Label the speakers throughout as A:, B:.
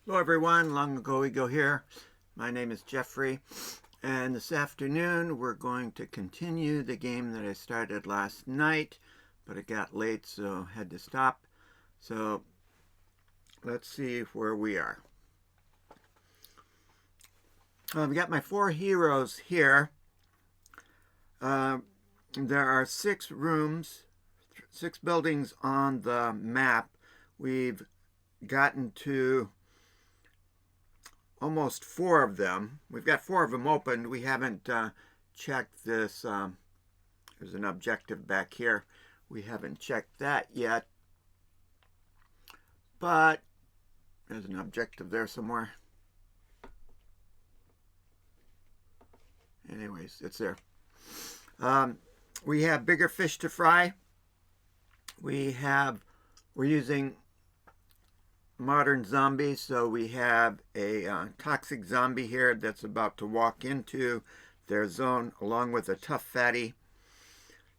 A: Hello everyone, Long Ago Ego here. My name is Jeffrey, and this afternoon we're going to continue the game that I started last night, but it got late so had to stop. So let's see where we are. I've got my four heroes here. Uh, there are 6 rooms, 6 buildings on the map. We've gotten to almost 4 of them. We've got 4 of them opened. We haven't checked this. There's an objective back here. We haven't checked that yet. But there's an objective there somewhere. Anyways, it's there. We have bigger fish to fry. We're using modern zombies, so we have a toxic zombie here that's about to walk into their zone along with a tough fatty.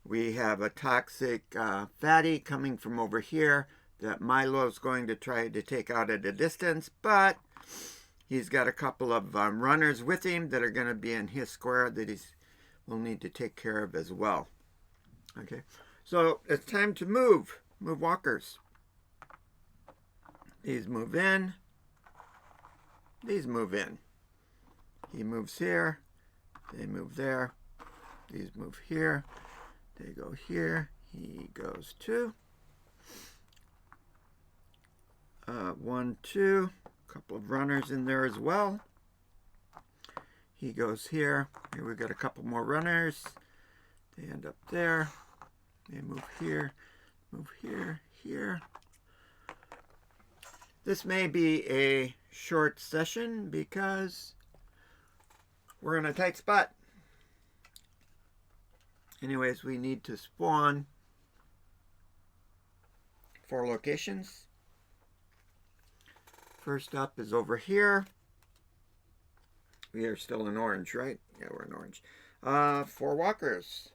A: We have a toxic fatty coming from over here that Milo's going to try to take out at a distance, but he's got a couple of runners with him that are going to be in his square that will need to take care of as well. Okay, so it's time to move walkers. These move in. These move in. He moves here. They move there. These move here. They go here. He goes 2. 1, 2. A couple of runners in there as well. He goes here. Here we've got a couple more runners. They end up there. They move here. Move here. Here. This may be a short session because we're in a tight spot. Anyways, we need to spawn 4 locations. First up is over here. We are still in orange, right? Yeah, we're in orange. 4 walkers.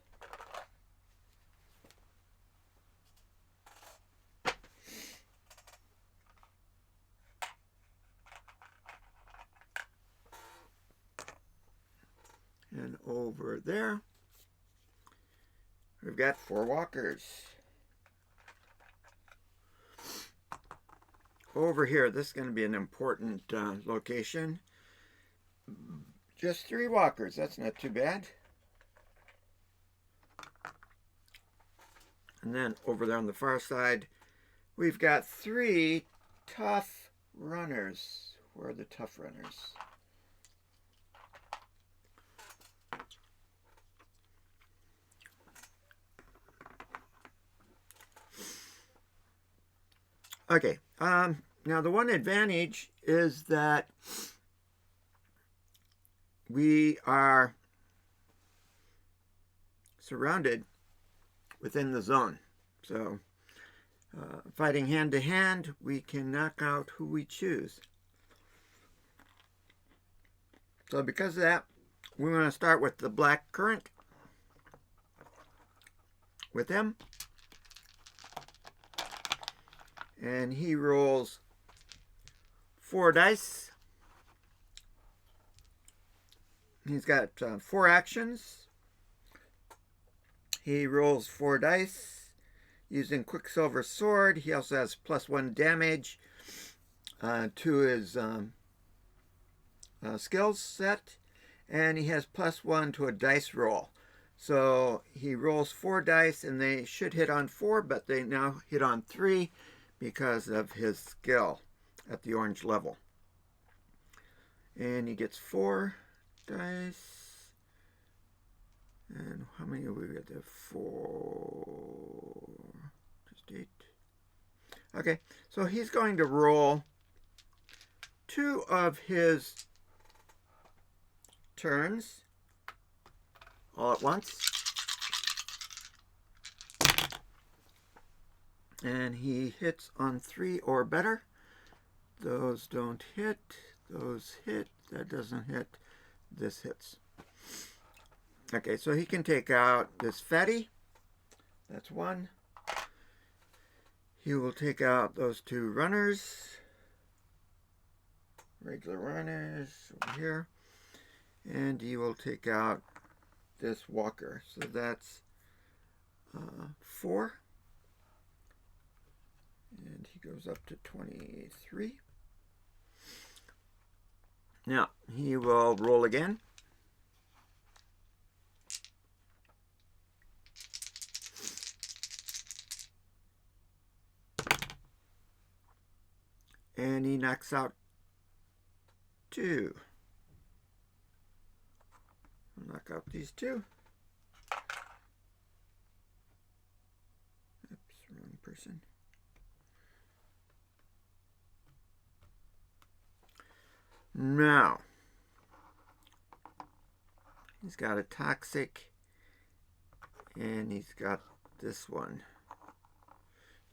A: And over there, we've got 4 walkers. Over here, this is going to be an important location. Just 3 walkers. That's not too bad. And then over there on the far side, we've got 3 tough runners. Where are the tough runners? Okay, now the one advantage is that we are surrounded within the zone. So fighting hand to hand, we can knock out who we choose. So because of that, we want to start with the black current with him. And he rolls 4 dice. He's got 4 actions. He rolls 4 dice using Quicksilver Sword. He also has +1 damage to his skills set. And he has +1 to a dice roll. So he rolls 4 dice and they should hit on 4, but they now hit on 3. Because of his skill at the orange level. And he gets 4 dice. And how many have we got there? 4. Just 8. Okay, so he's going to roll 2 of his turns all at once. And he hits on 3 or better. Those don't hit. Those hit. That doesn't hit. This hits. Okay, so he can take out this fatty. That's 1. He will take out those 2 runners. regular runners over here. And he will take out this walker. So that's 4. And he goes up to 23. Now, he will roll again. And he knocks out 2. I'll knock out these 2. Oops, wrong person. Now, he's got a toxic, and he's got this one.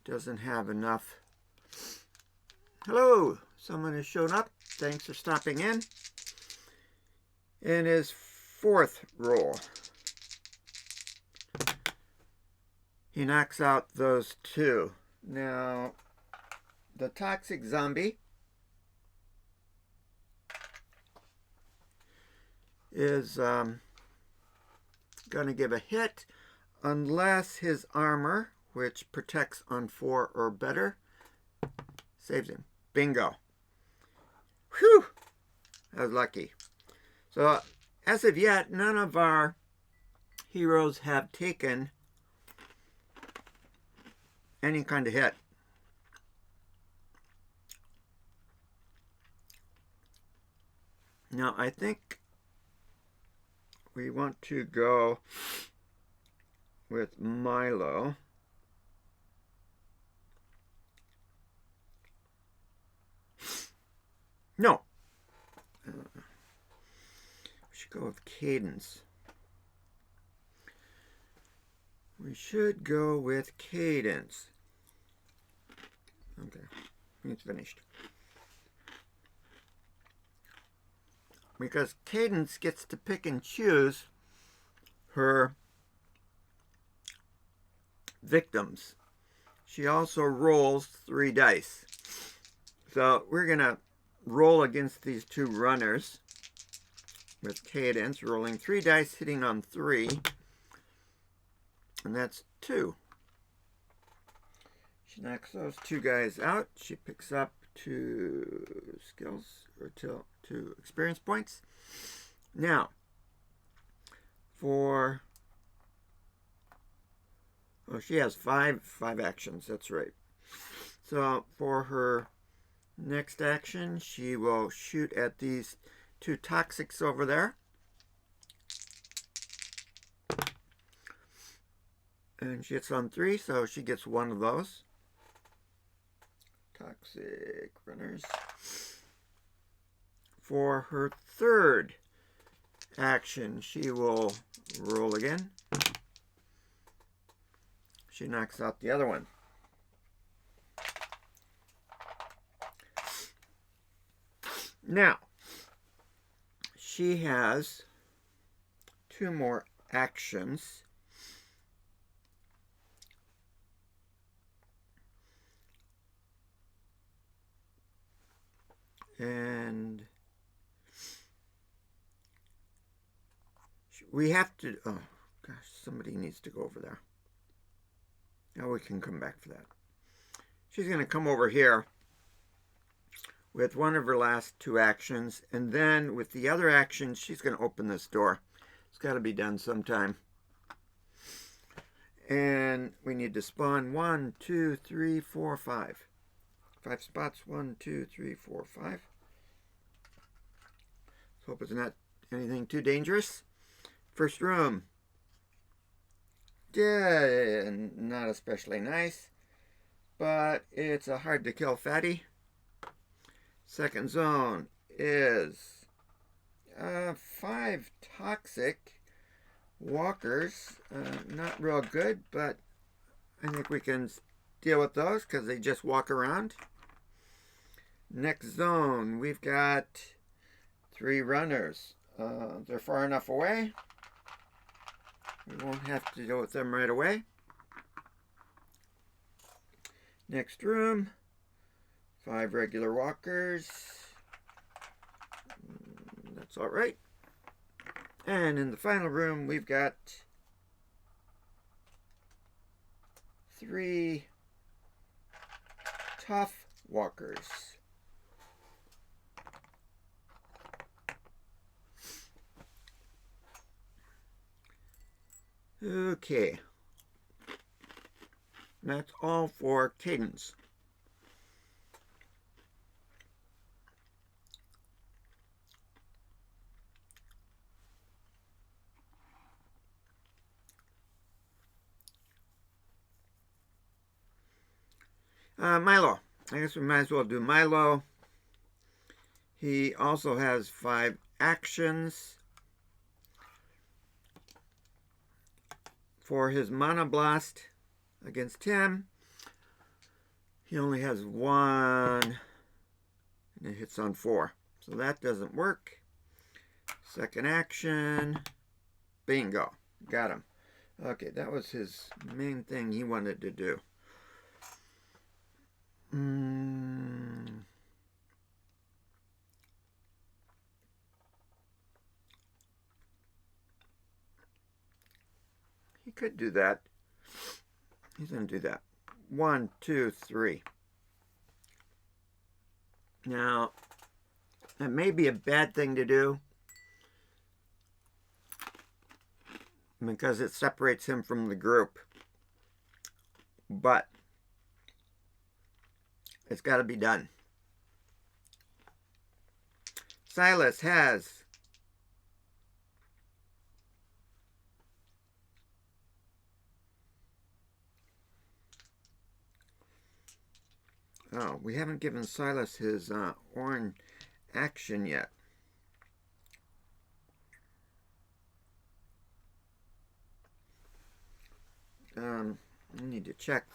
A: Doesn't have enough. Hello, someone has shown up. Thanks for stopping in. In his 4th roll, he knocks out those 2. Now, the toxic zombie is going to give a hit unless his armor, which protects on 4 or better, saves him. Bingo. Whew! That was lucky. So, as of yet, none of our heroes have taken any kind of hit. Now, I think we want to go with Milo. No. We should go with Cadence. We should go with Cadence. Okay, it's finished. Because Cadence gets to pick and choose her victims. She also rolls 3 dice. So we're going to roll against these 2 runners with Cadence, rolling 3 dice, hitting on 3. And that's 2. She knocks those 2 guys out. She picks up 2 skills, or 2 experience points. Now, for... oh, she has 5 actions, that's right. So, for her next action, she will shoot at these 2 toxics over there. And she hits on 3, so she gets 1 of those. Toxic runners. For her 3rd action, she will roll again. She knocks out the other one. Now, she has 2 more actions. And we have to, oh gosh, somebody needs to go over there. Now we can come back for that. She's going to come over here with one of her last 2 actions, and then with the other action, she's going to open this door. It's got to be done sometime. And we need to spawn 1, 2, 3, 4, 5. 5 spots. 1, 2, 3, 4, 5. Let's hope it's not anything too dangerous. First room. Yeah, not especially nice, but it's a hard to kill fatty. Second zone is 5 toxic walkers. Not real good, but I think we can deal with those because they just walk around. Next zone, we've got 3 runners. They're far enough away. We won't have to deal with them right away. Next room, 5 regular walkers. That's all right. And in the final room, we've got 3 tough walkers. Okay. That's all for Cadence. Milo. I guess we might as well do Milo. He also has 5 actions. For his Mana Blast against him, he only has 1, and it hits on 4. So that doesn't work. Second action, bingo, got him. Okay, that was his main thing he wanted to do. He could do that. He's going to do that. 1, 2, 3. Now, that may be a bad thing to do because it separates him from the group. But it's got to be done. Silas has we haven't given Silas his orange action yet. I need to check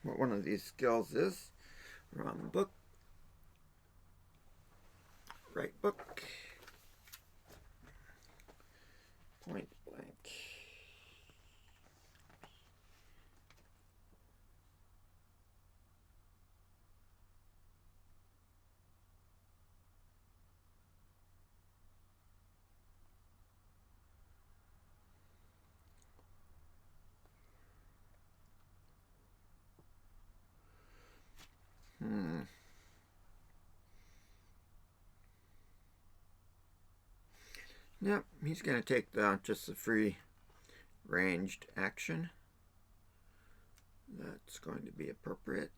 A: what one of these skills is. Wrong book. Right book. Point blank. Yep, he's going to take just the free ranged action. That's going to be appropriate.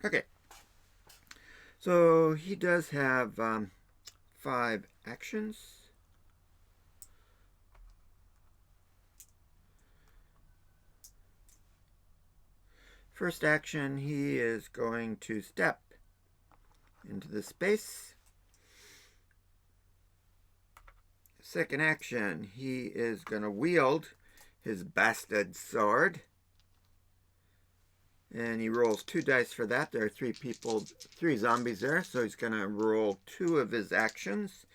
A: Okay. So he does have 5 actions. First action, he is going to step into the space. Second action, he is going to wield his bastard sword. And he rolls 2 dice for that. There are 3 zombies there, so he's going to roll 2 of his actions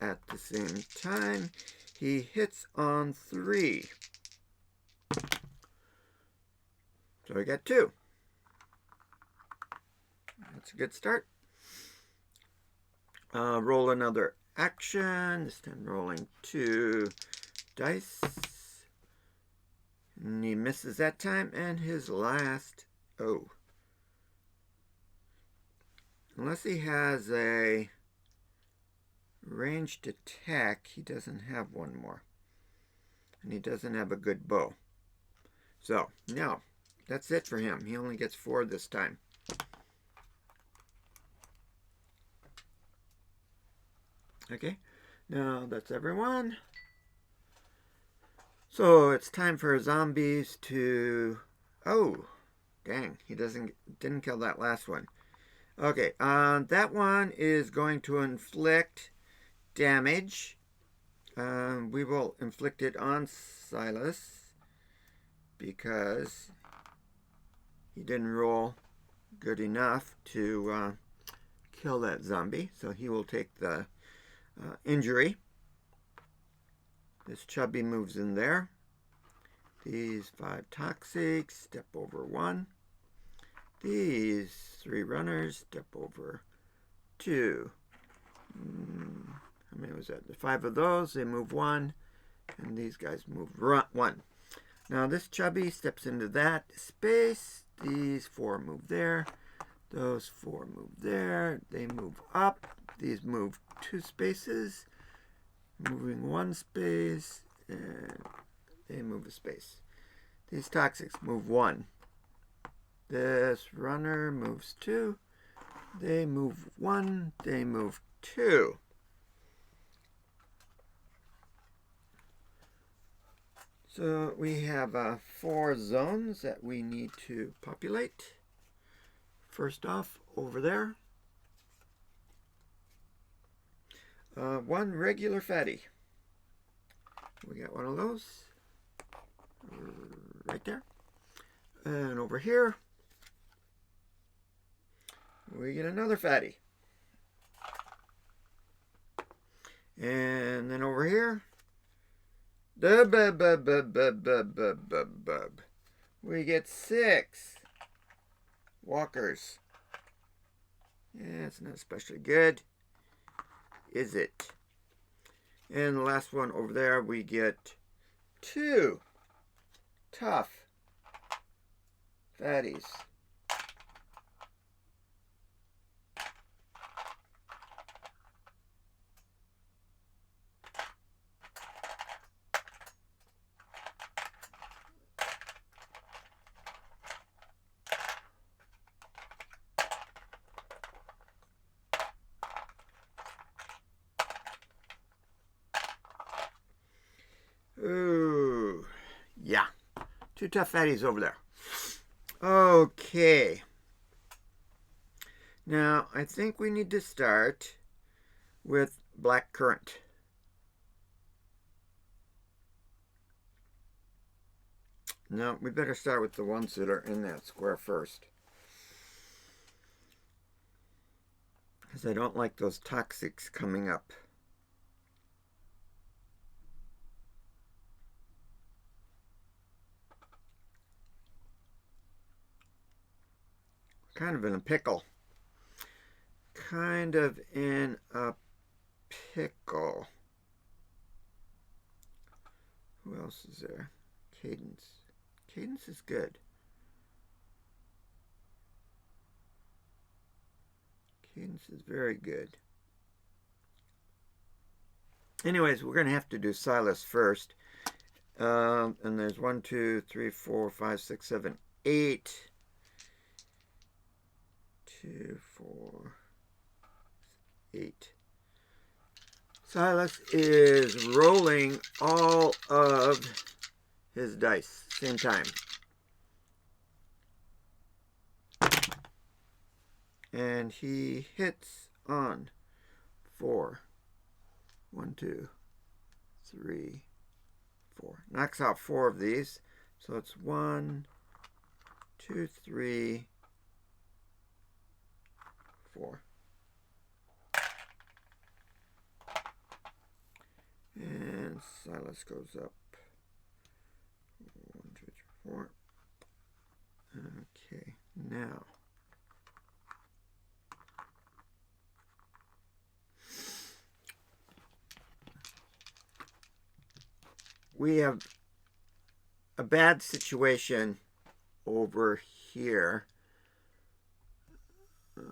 A: at the same time. He hits on 3. So we got 2. That's a good start. Roll another action. This time rolling 2 dice. And he misses that time. And his last... Oh. Unless he has a ranged attack, he doesn't have one more. And he doesn't have a good bow. So, no. That's it for him. He only gets 4 this time. Okay, now that's everyone. So it's time for zombies to... Oh, dang, he didn't kill that last one. Okay, that one is going to inflict damage. We will inflict it on Silas because he didn't roll good enough to kill that zombie. So he will take the injury. This chubby moves in there. These 5 toxics, step over 1. These 3 runners, step over 2. How many was that? The 5 of those, they move 1. And these guys move 1. Now this chubby steps into that space. These 4 move there. Those 4 move there. They move up. These move 2 spaces. Moving 1 space. And they move a space. These toxics move 1. This runner moves 2. They move 1. They move 2. So we have 4 zones that we need to populate. First off, over there, 1 regular fatty. We got 1 of those right there. And over here, we get another fatty. And then over here, we get 6 walkers. Yeah, it's not especially good, is it? And the last one over there, we get 2 tough fatties. Ooh, yeah. 2 tough fatties over there. Okay. Now, I think we need to start with black currant. No, we better start with the ones that are in that square first, because I don't like those toxics coming up. Kind of in a pickle. Kind of in a pickle. Who else is there? Cadence. Cadence is good. Cadence is very good. Anyways, we're going to have to do Silas first. And there's 1, 2, 3, 4, 5, 6, 7, 8. 2, 4, 8. Silas is rolling all of his dice same time. And he hits on 4. 1, 2, 3, 4. Knocks out 4 of these. So it's 1, 2, 3, 4. And Silas goes up. 1, 2, 3, 4. Okay, now we have a bad situation over here. I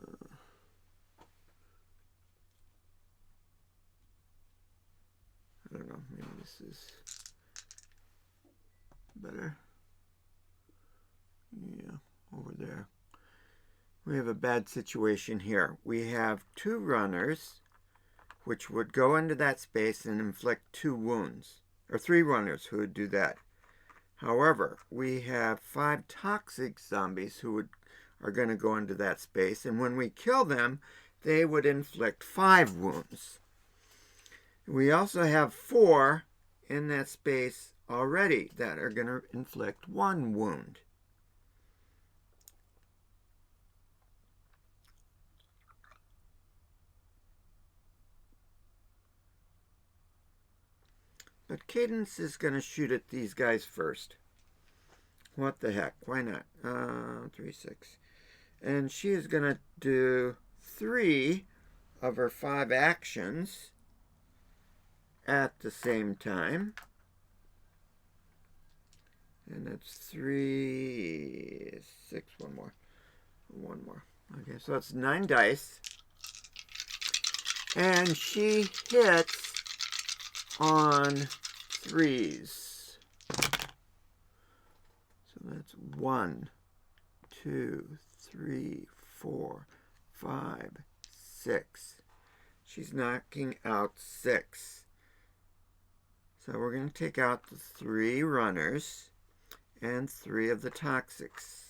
A: don't know, maybe this is better. Yeah, over there. We have a bad situation here. We have 2 runners, which would go into that space and inflict 2 wounds. Or 3 runners who would do that. However, we have 5 toxic zombies who are going to go into that space. And when we kill them, they would inflict 5 wounds. We also have 4 in that space already that are going to inflict 1 wound. But Cadence is going to shoot at these guys first. What the heck? Why not? 3, 6. And she is going to do 3 of her 5 actions at the same time. And that's 3, 6, one more. One more. Okay, so it's 9 dice. And she hits on 3s. So that's 1, 2, 3, 4, 5, 6. She's knocking out 6. So we're going to take out the 3 runners and 3 of the toxics.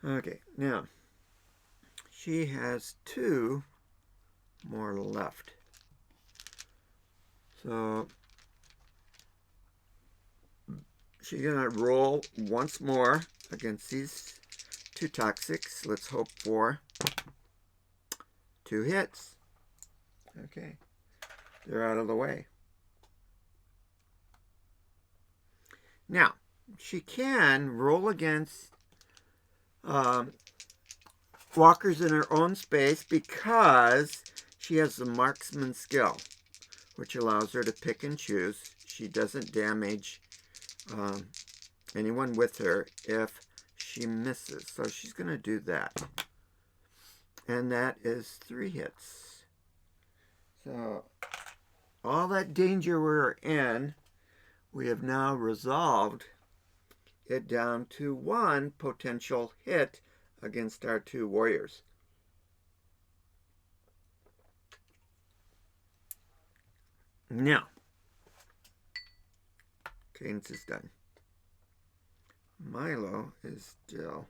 A: Okay, now she has 2 more left. So she's going to roll once more against these 2 toxics. Let's hope for 2 hits. Okay, they're out of the way. Now, she can roll against walkers in her own space because she has the marksman skill, which allows her to pick and choose. She doesn't damage anyone with her if she misses. So she's going to do that. And that is 3 hits. So all that danger we're in, we have now resolved it down to 1 potential hit against our 2 warriors. Now, Cadence is done. Milo is still.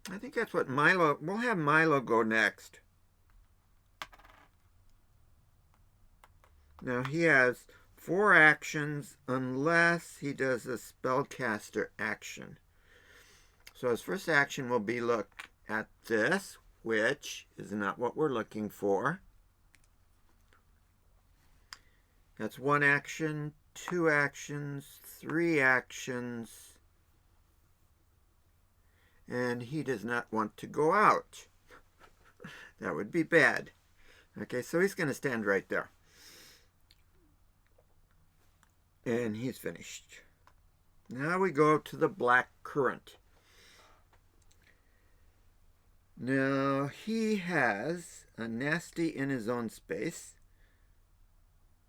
A: I think that's what Milo, we'll have Milo go next. Now he has 4 actions unless he does a spellcaster action. So his first action will be look at this, which is not what we're looking for. That's 1 action, 2 actions, 3 actions. And he does not want to go out. That would be bad. Okay, so he's going to stand right there. And he's finished. Now we go to the black currant. Now he has a nasty in his own space,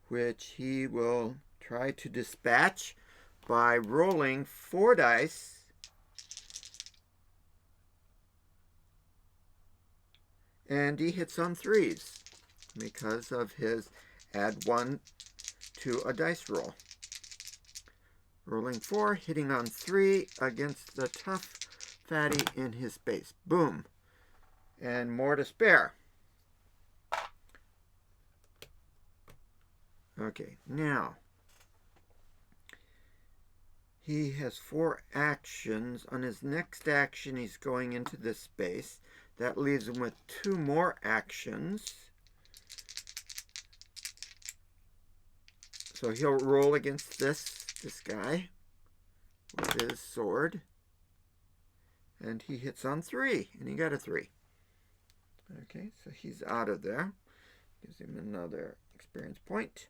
A: which he will try to dispatch by rolling 4 dice. And he hits on 3s because of his add 1 to a dice roll. Rolling 4, hitting on 3 against the tough fatty in his space. Boom. And more to spare. Okay, now he has 4 actions. On his next action, he's going into this space. That leaves him with 2 more actions. So he'll roll against this guy with his sword. And he hits on 3, and he got a 3. Okay, so he's out of there. Gives him another experience point.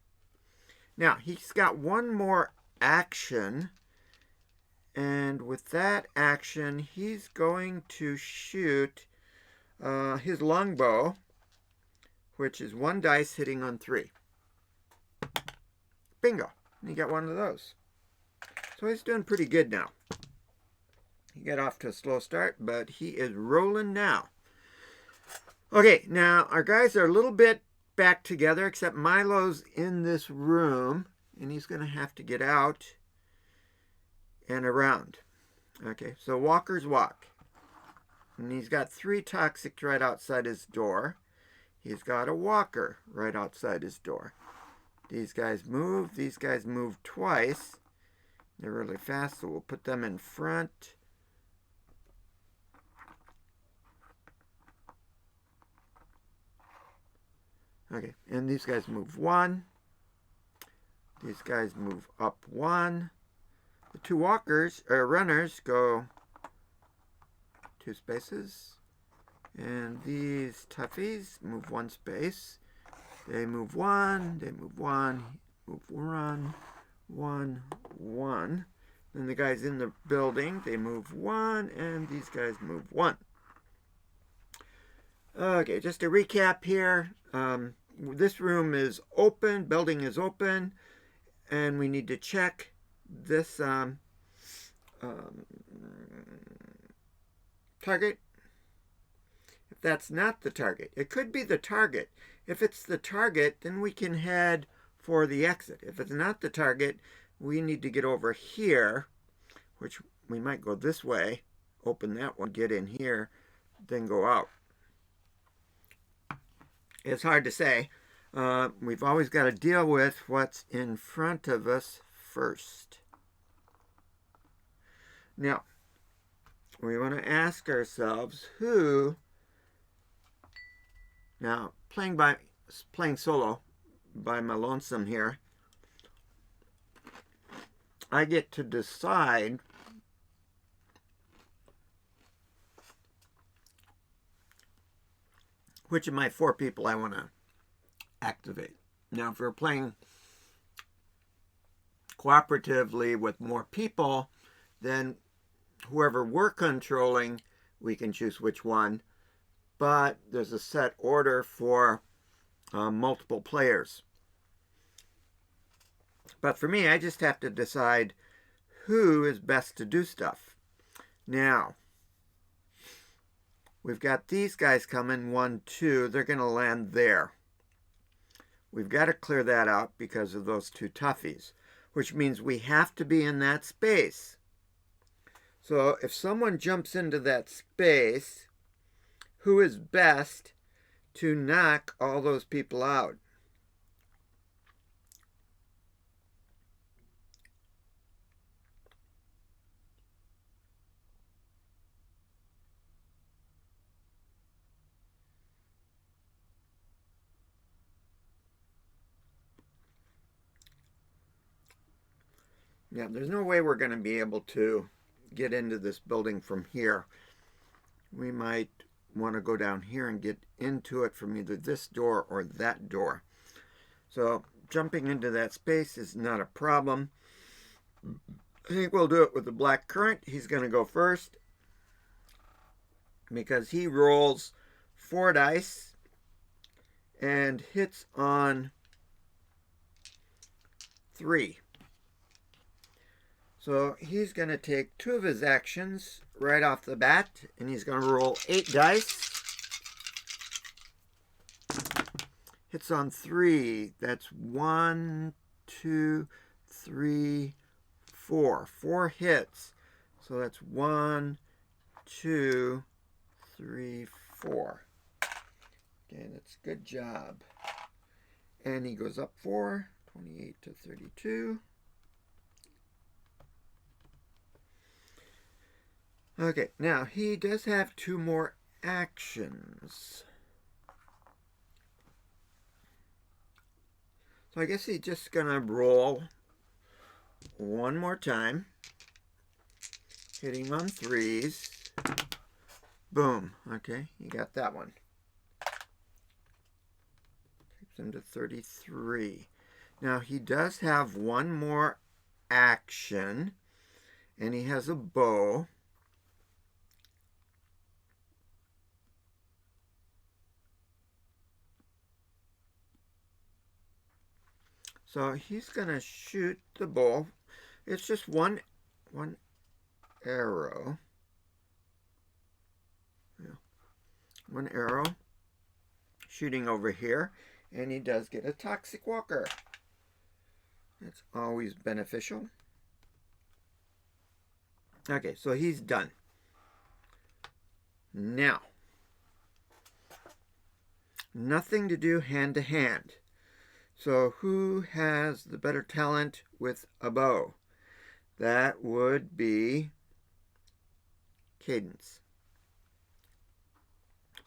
A: Now, he's got 1 more action. And with that action, he's going to shoot his longbow, which is 1 dice hitting on 3. Bingo. And he got 1 of those. So he's doing pretty good now. He got off to a slow start, but he is rolling now. Okay, now our guys are a little bit back together, except Milo's in this room, and he's going to have to get out and around. Okay, so walkers walk. And he's got 3 toxic right outside his door. He's got a walker right outside his door. These guys move. These guys move twice. They're really fast, so we'll put them in front. Okay, and these guys move 1. These guys move up 1. The 2 walkers, or runners, go 2 spaces. And these toughies move 1 space. They move 1, they move 1, move 1, 1, 1. Then the guys in the building, they move 1, and these guys move 1. Okay, just to recap here. This room is open, building is open, and we need to check this target. If that's not the target, it could be the target. If it's the target, then we can head for the exit. If it's not the target, we need to get over here, which we might go this way, open that one, get in here, then go out. It's hard to say. We've always got to deal with what's in front of us first. Now, we want to ask ourselves who. Now, playing solo by my lonesome here, I get to decide which of my 4 people I want to activate. Now, if we're playing cooperatively with more people, then whoever we're controlling, we can choose which one. But there's a set order for multiple players. But for me, I just have to decide who is best to do stuff. Now, we've got these guys coming, 1, 2. They're going to land there. We've got to clear that out because of those 2 toughies, which means we have to be in that space. So if someone jumps into that space, who is best to knock all those people out? Yeah, there's no way we're going to be able to get into this building from here. We might want to go down here and get into it from either this door or that door. So jumping into that space is not a problem. I think we'll do it with the black current. He's going to go first because he rolls 4 dice and hits on 3. So he's going to take 2 of his actions right off the bat, and he's going to roll 8 dice. Hits on 3. That's 1, 2, 3, 4. 4 hits. So that's 1, 2, 3, 4. Okay, that's a good job. And he goes up 4, 28 to 32. Okay, now he does have 2 more actions. So I guess he's just going to roll 1 more time. Hitting on 3s. Boom. Okay, you got that one. Takes him to 33. Now he does have 1 more action. And he has a bow. So he's going to shoot the bow. It's just one arrow. Yeah. 1 arrow shooting over here. And he does get a toxic walker. That's always beneficial. Okay, so he's done. Now, nothing to do hand to hand. So who has the better talent with a bow? That would be Cadence.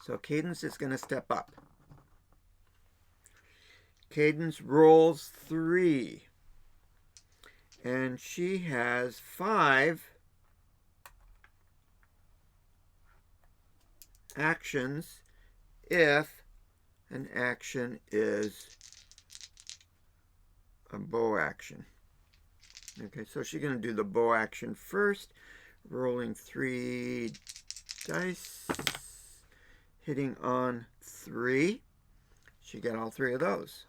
A: So Cadence is going to step up. Cadence rolls 3. And she has 5 actions if an action is a bow action. Okay, so she's going to do the bow action first, rolling 3 dice, hitting on 3. She got all 3 of those.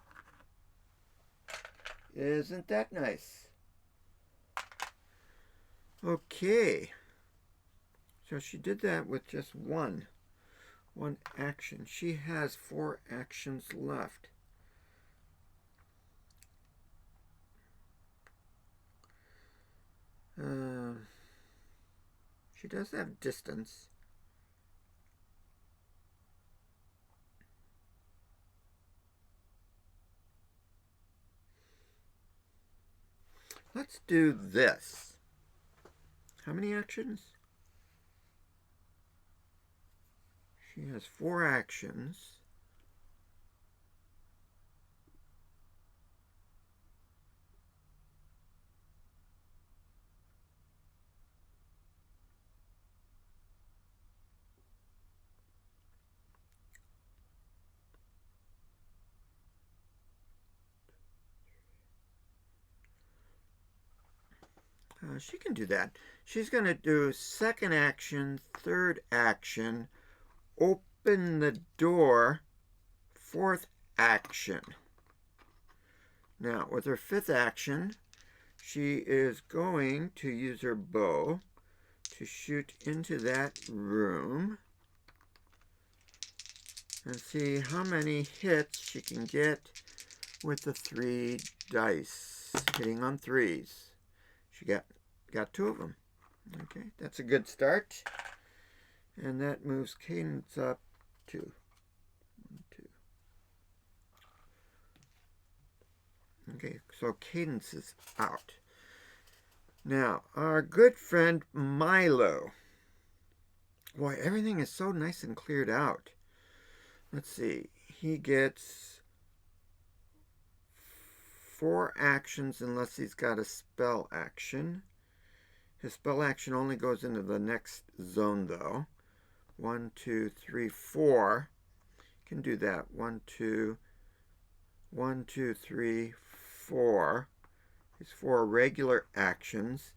A: Isn't that nice? Okay, so she did that with just one action. She has 4 actions left. She does have distance. Let's do this. How many actions? She has 4 actions. She can do that. She's going to do second action, third action, open the door, 4th action. Now, with her 5th action, she is going to use her bow to shoot into that room and see how many hits she can get with the 3 dice, hitting on 3s. She got 2 of them. Okay, that's a good start. And that moves Cadence up 2. 1, 2. Okay, so Cadence is out. Now, our good friend Milo. Boy, everything is so nice and cleared out. Let's see. He gets 4 actions unless he's got a spell action. His spell action only goes into the next zone, though. 1, 2, 3, 4. Can do that. 1, 2, 3, 4. His 4 regular actions.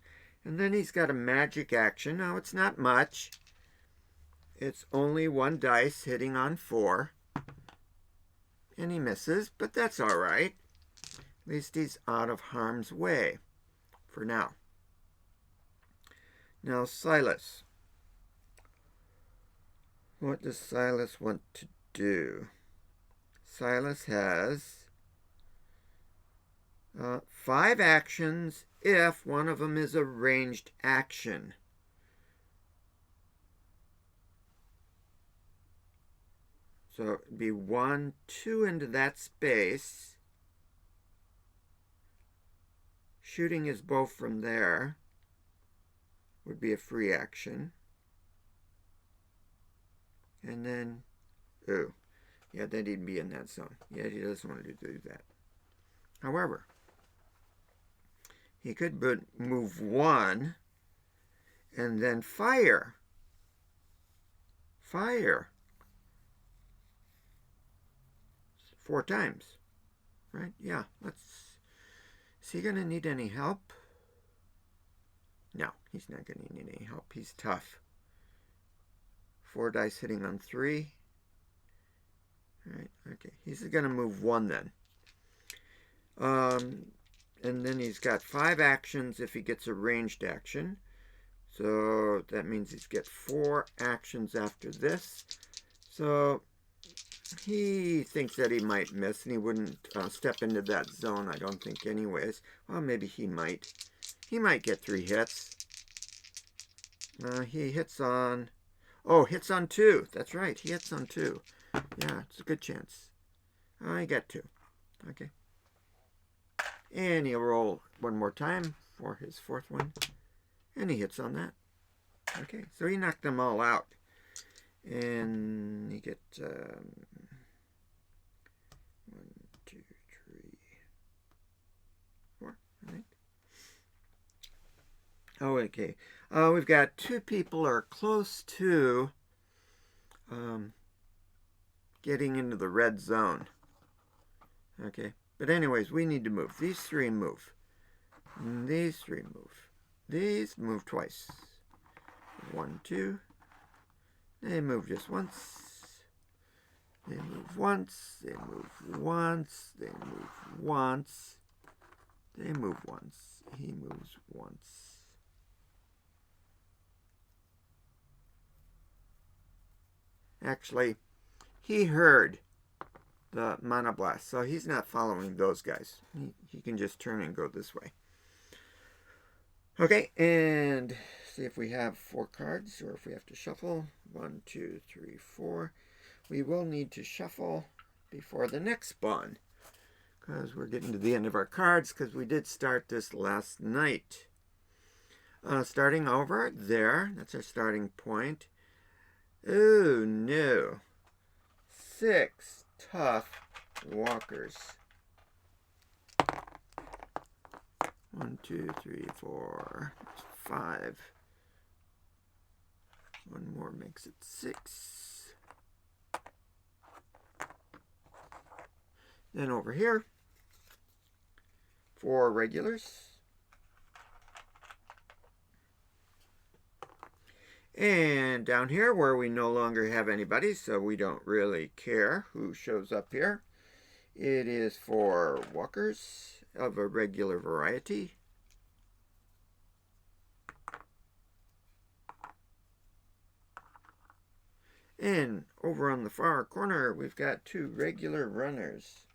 A: And then he's got a magic action. Now, it's not much. It's only 1 dice hitting on 4. And he misses, but that's all right. At least he's out of harm's way for now. Now, Silas. What does Silas want to do? Silas has 5 actions if one of them is a ranged action. So it'd be 1, 2 into that space. Shooting his bow from there would be a free action. And then, oh, yeah, then he'd be in that zone. Yeah, he doesn't want to do that. However, he could move 1 and then fire. Fire. 4 times. Right? Yeah, is he going to need any help? No, he's not going to need any help. He's tough. 4 dice hitting on 3. All right, okay. He's going to move 1 then. And then he's got 5 actions if he gets a ranged action. So that means he's got 4 actions after this. So he thinks that he might miss, and he wouldn't step into that zone, I don't think, anyways. Well, maybe he might. He might get 3 hits. He hits on... Oh, hits on 2. That's right. He hits on 2. Yeah, it's a good chance. I got 2. Okay. And he'll roll one more time for his 4th one. And he hits on that. Okay, so he knocked them all out. And you get 1, 2, 3, 4. All right. Oh, okay. We've got 2 people are close to getting into the red zone. Okay. But anyways, we need to move. These 3 move. These 3 move. These move twice. 1, 2. They move just once. They move once. They move once. They move once. They move once. He moves once. Actually, he heard the monoblast, so he's not following those guys. He can just turn and go this way. Okay, and see if we have 4 cards or if we have to shuffle. 1, 2, 3, 4. We will need to shuffle before the next spawn because we're getting to the end of our cards because we did start this last night. Starting over there, that's our starting point. Oh no. 6 tough walkers. 1, 2, 3, 4, 5. One more makes it 6. Then over here, 4 regulars. And down here where we no longer have anybody, so we don't really care who shows up here, it is for walkers of a regular variety. And over on the far corner, we've got 2 regular runners.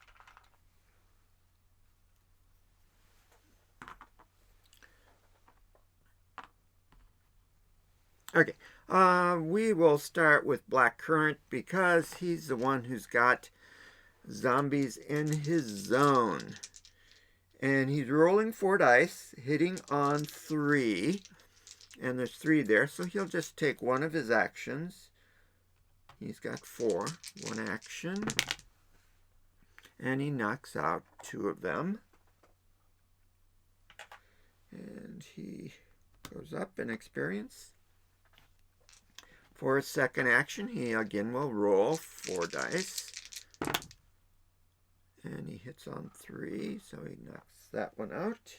A: Okay, we will start with Black Currant because he's the one who's got zombies in his zone. And he's rolling 4 dice, hitting on 3. And there's 3 there, so he'll just take one of his actions. He's got 4, 1 action. And he knocks out 2 of them. And he goes up in experience. For his second action, he again will roll 4 dice. And he hits on 3, so he knocks that one out.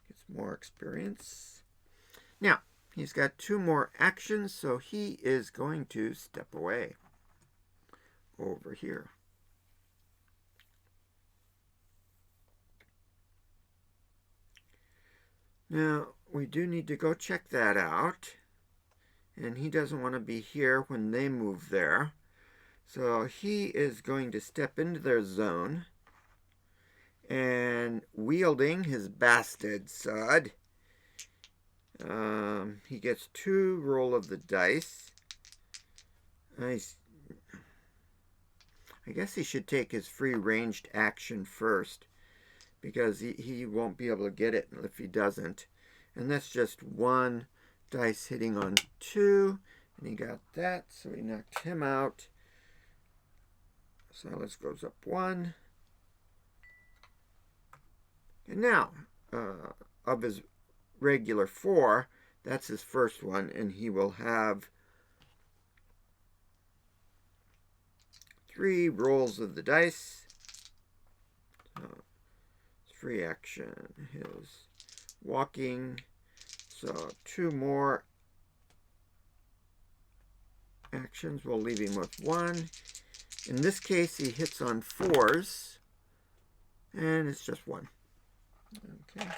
A: Gets more experience. Now, he's got 2 more actions, so he is going to step away over here. Now, we do need to go check that out. And he doesn't want to be here when they move there. So he is going to step into their zone. And wielding his bastard sword, he gets 2 roll of the dice. I guess he should take his free ranged action first, because he won't be able to get it if he doesn't. And that's just 1 dice hitting on 2, and he got that, so he knocked him out. Silas goes up 1. And now, of his regular 4, that's his first one, and he will have 3 rolls of the dice. Free action, his walking. So 2 more actions will leave him with 1. In this case, he hits on 4s, and it's just 1. Okay,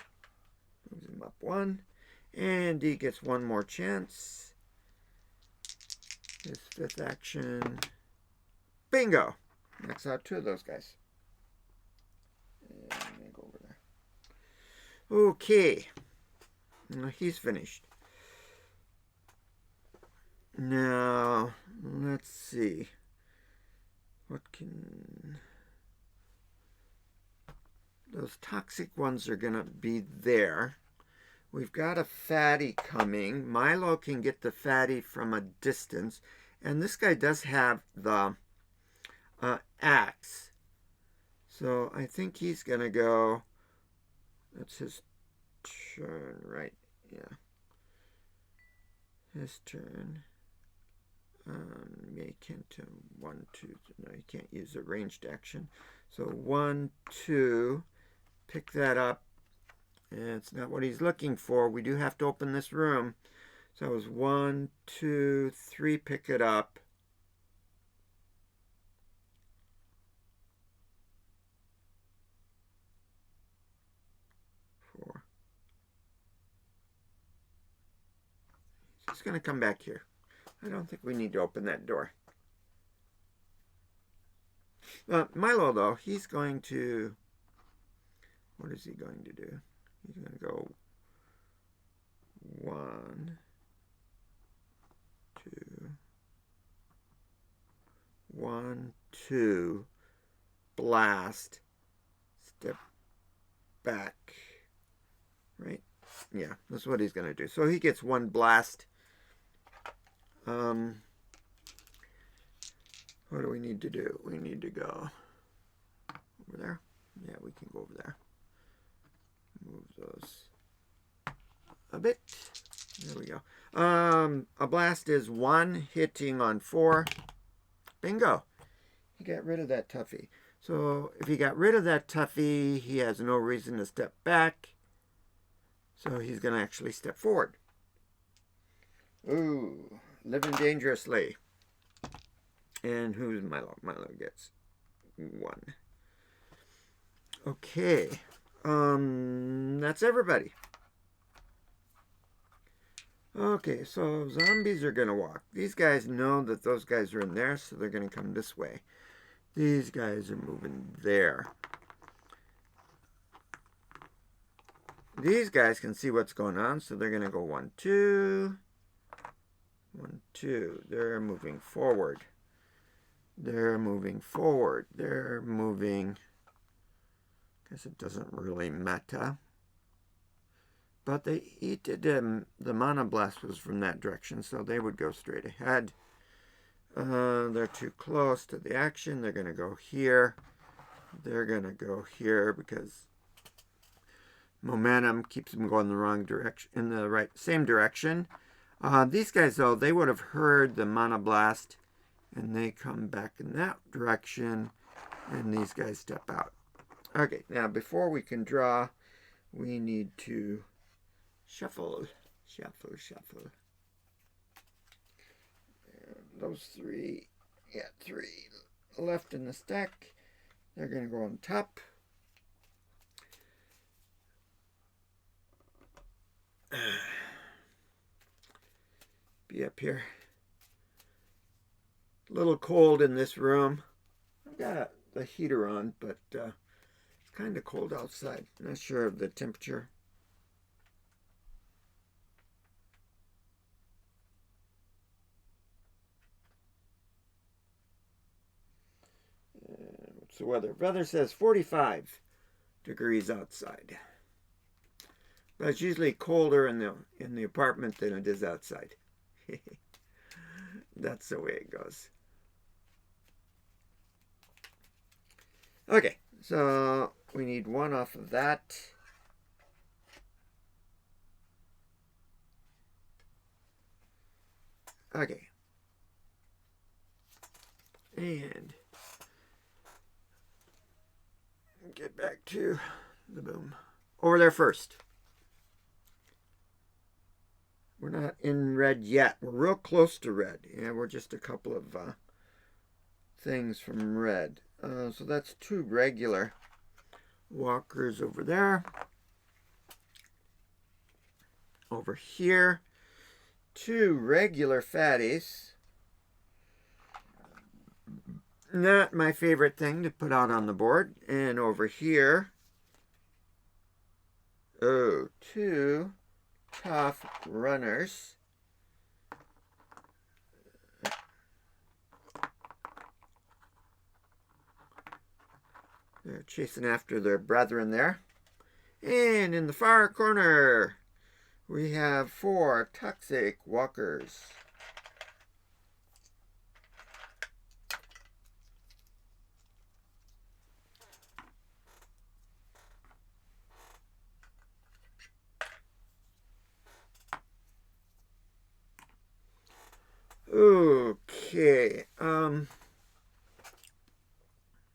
A: moves him up 1, and he gets 1 more chance. His 5th action, bingo! Knocks out 2 of those guys. And let me go over there. Okay. He's finished. Now, let's see. What can... Those toxic ones are going to be there. We've got a fatty coming. Milo can get the fatty from a distance. And this guy does have the axe. So I think he's going to go... That's his turn, right? Yeah. His turn. He can't 1, 2. No, he can't use a ranged action. So 1, 2. Pick that up. And it's not what he's looking for. We do have to open this room. So it was 1, 2, 3. Pick it up. 4. He's going to come back here. I don't think we need to open that door. Milo, though, he's going to... What is he going to do? He's going to go 1, 2, 1, 2, blast, step back, right? Yeah, that's what he's going to do. So he gets 1 blast. What do we need to do? We need to go over there. Yeah, we can go over there. Move those a bit. There we go. A blast is 1 hitting on 4. Bingo. He got rid of that toughie. So if he got rid of that toughie, he has no reason to step back. So he's going to actually step forward. Ooh, living dangerously. And who's Milo? Milo gets 1. Okay. That's everybody. Okay, so zombies are going to walk. These guys know that those guys are in there, so they're going to come this way. These guys are moving there. These guys can see what's going on, so they're going to go 1, 2. 1, 2. They're moving forward. They're moving forward. They're moving... Guess it doesn't really matter. But they the mana blast was from that direction, so they would go straight ahead. They're too close to the action. They're going to go here. They're going to go here because momentum keeps them going the wrong direction, in the same direction. These guys, though, they would have heard the mana blast, and they come back in that direction, and these guys step out. Okay, now before we can draw, we need to shuffle. And those 3, 3 left in the stack. They're going to go on top. Be up here. A little cold in this room. I've got the heater on, but it's kind of cold outside. I'm not sure of the temperature. What's the weather? Weather says 45 degrees outside. But it's usually colder in the apartment than it is outside. That's the way it goes. Okay, so we need 1 off of that. Okay. And get back to the boom. Over there first. We're not in red yet. We're real close to red. Yeah, we're just a couple of things from red. So that's 2 regular walkers over there. Over here, 2 regular fatties. Not my favorite thing to put out on the board. And over here, 2 tough runners. They're chasing after their brethren there. And in the far corner, we have 4 toxic walkers. Okay,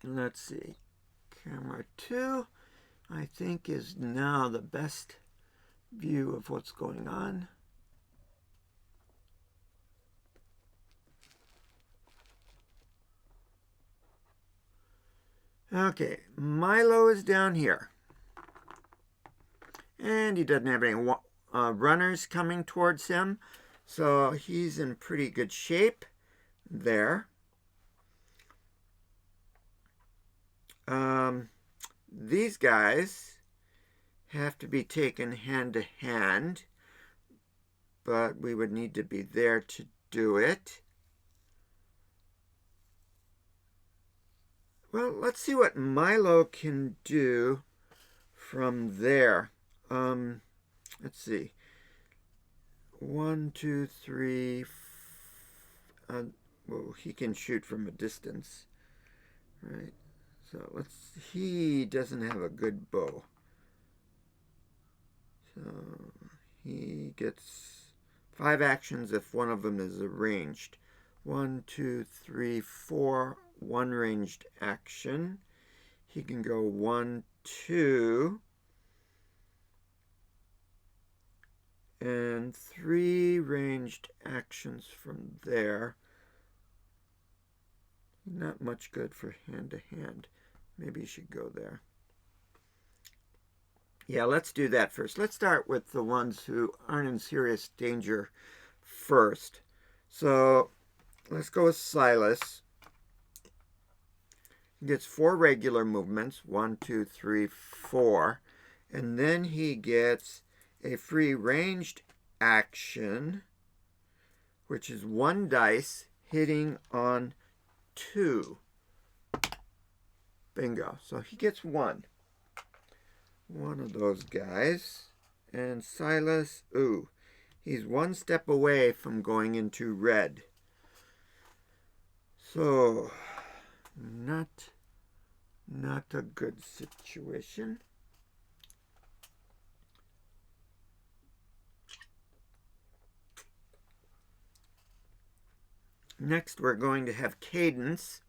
A: let's see. Camera 2, I think, is now the best view of what's going on. Okay, Milo is down here. And he doesn't have any runners coming towards him, so he's in pretty good shape there. These guys have to be taken hand to hand, but we would need to be there to do it. Well, let's see what Milo can do from there. Let's see. 1, 2, 3. Well, he can shoot from a distance, right? So he doesn't have a good bow. So he gets 5 actions if one of them is arranged. 1, 2, 3, 4, 1 ranged action. He can go 1, 2, and 3 ranged actions from there. Not much good for hand to hand. Maybe you should go there. Yeah, let's do that first. Let's start with the ones who aren't in serious danger first. So let's go with Silas. He gets 4 regular movements. 1, 2, 3, 4. And then he gets a free ranged action, which is 1 dice hitting on 2. Bingo. So he gets 1. One of those guys. And Silas, he's 1 step away from going into red. So, not a good situation. Next, we're going to have Cadence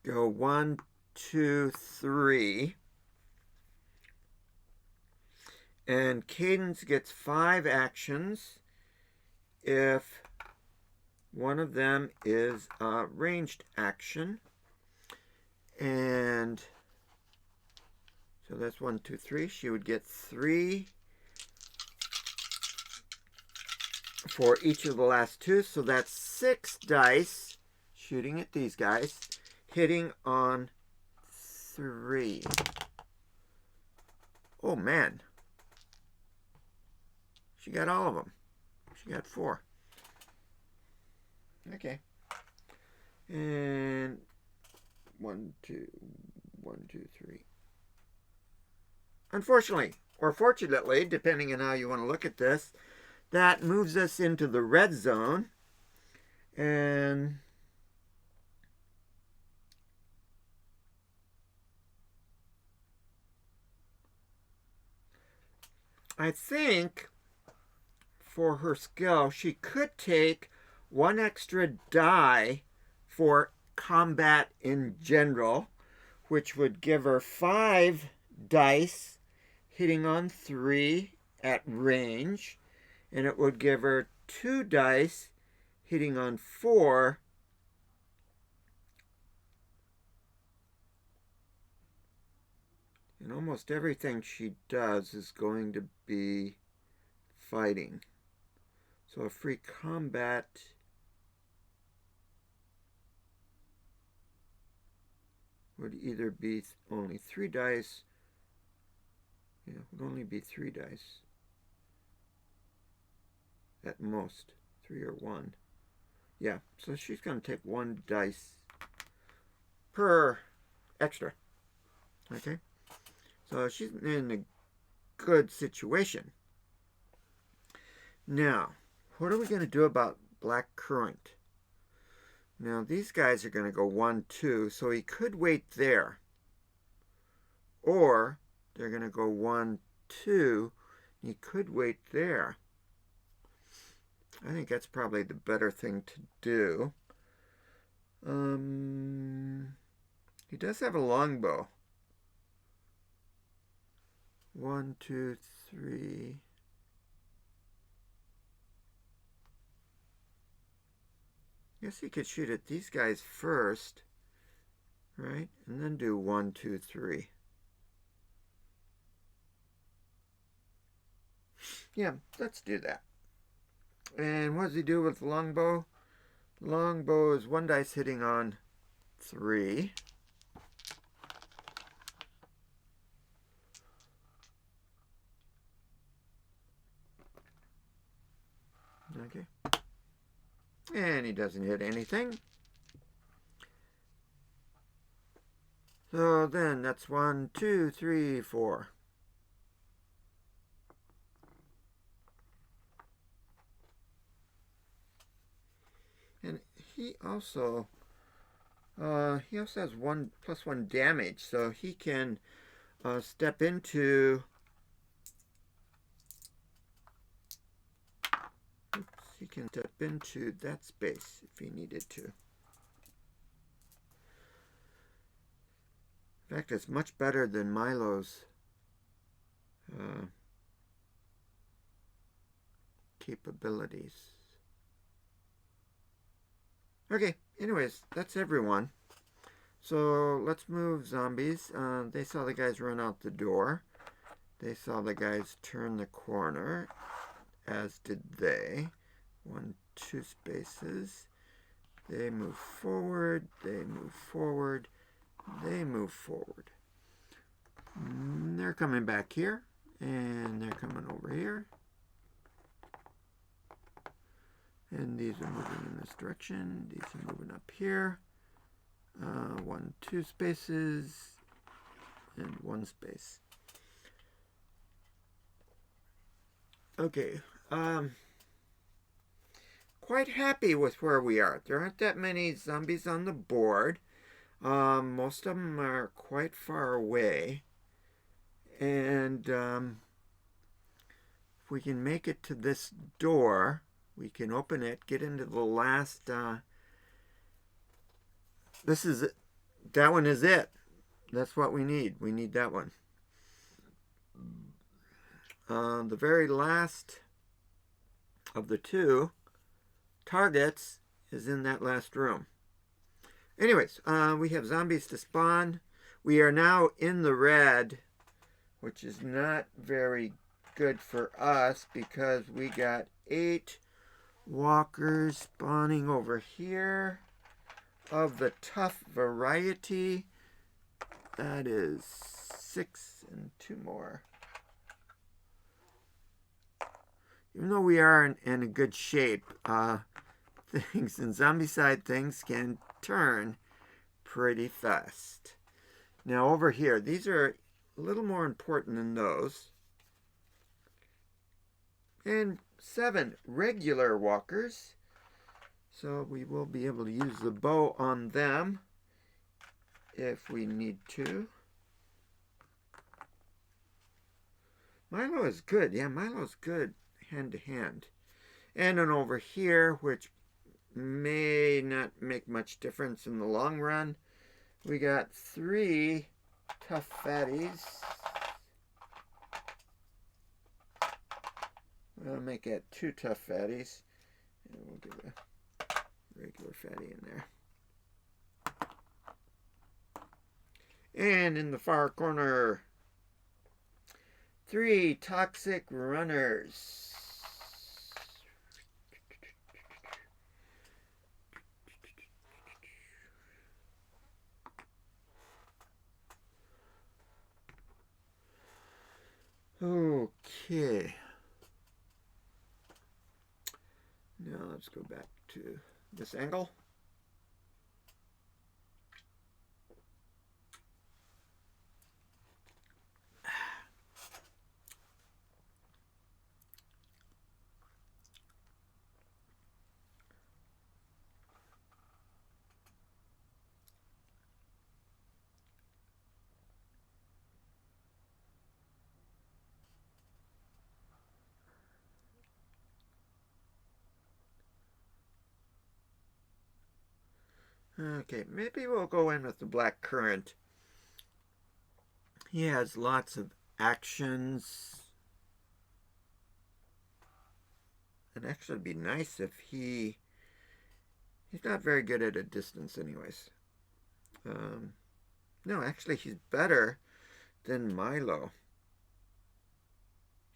A: go 1, 2, 3. And Cadence gets 5 actions if one of them is a ranged action. And so that's 1, 2, 3. She would get 3 for each of the last 2. So that's 6 dice shooting at these guys, hitting on 3. Oh, man. She got all of them. She got 4. Okay. And 1, 2, 3. Unfortunately, or fortunately, depending on how you want to look at this, that moves us into the red zone. And I think for her skill, she could take 1 extra die for combat in general, which would give her 5 dice hitting on 3 at range, and it would give her 2 dice hitting on 4 and almost everything she does is going to be fighting. So a free combat would either be only 3 dice. Yeah, it would only be 3 dice. At most. 3 or 1. Yeah, so she's going to take 1 dice per extra. Okay, so she's in a good situation. Now, what are we going to do about black currant? Now, these guys are going to go 1, 2, so he could wait there. Or they're going to go 1, 2. He could wait there. I think that's probably the better thing to do. He does have a longbow. 1, 2, 3. Guess he could shoot at these guys first, right? And then do 1, 2, 3. Yeah, let's do that. And what does he do with longbow? Longbow is 1 dice hitting on 3. Okay. And he doesn't hit anything. So then that's 1, 2, 3, 4. And he also has 1 plus 1 damage, so he can step into. He can step into that space if he needed to. In fact, it's much better than Milo's capabilities. Okay, anyways, that's everyone. So let's move zombies. They saw the guys run out the door. They saw the guys turn the corner, as did they. 1, 2 spaces. They move forward. They move forward. They move forward. They're coming back here, and they're coming over here. And these are moving in this direction. These are moving up here. 1, 2 spaces, and 1 space. Okay. Quite happy with where we are. There aren't that many zombies on the board. Most of them are quite far away. And if we can make it to this door, we can open it, get into the last. This is it. That one is it. That's what we need. We need that one. The very last of the 2 targets is in that last room. Anyways, we have zombies to spawn. We are now in the red, which is not very good for us because we got 8 walkers spawning over here of the tough variety. That is 6 and 2 more. Even though we are in a good shape, things in Zombicide, things can turn pretty fast. Now over here, these are a little more important than those. And 7 regular walkers. So we will be able to use the bow on them if we need to. Milo is good. Yeah, Milo's good hand to hand. And then over here, which may not make much difference in the long run, we got 3 tough fatties. We'll make it 2 tough fatties. And we'll give a regular fatty in there. And in the far corner, 3 toxic runners. Okay. Now let's go back to this angle. Okay, maybe we'll go in with the black currant. He has lots of actions. It'd actually be nice if he's not very good at a distance anyways. No, actually he's better than Milo.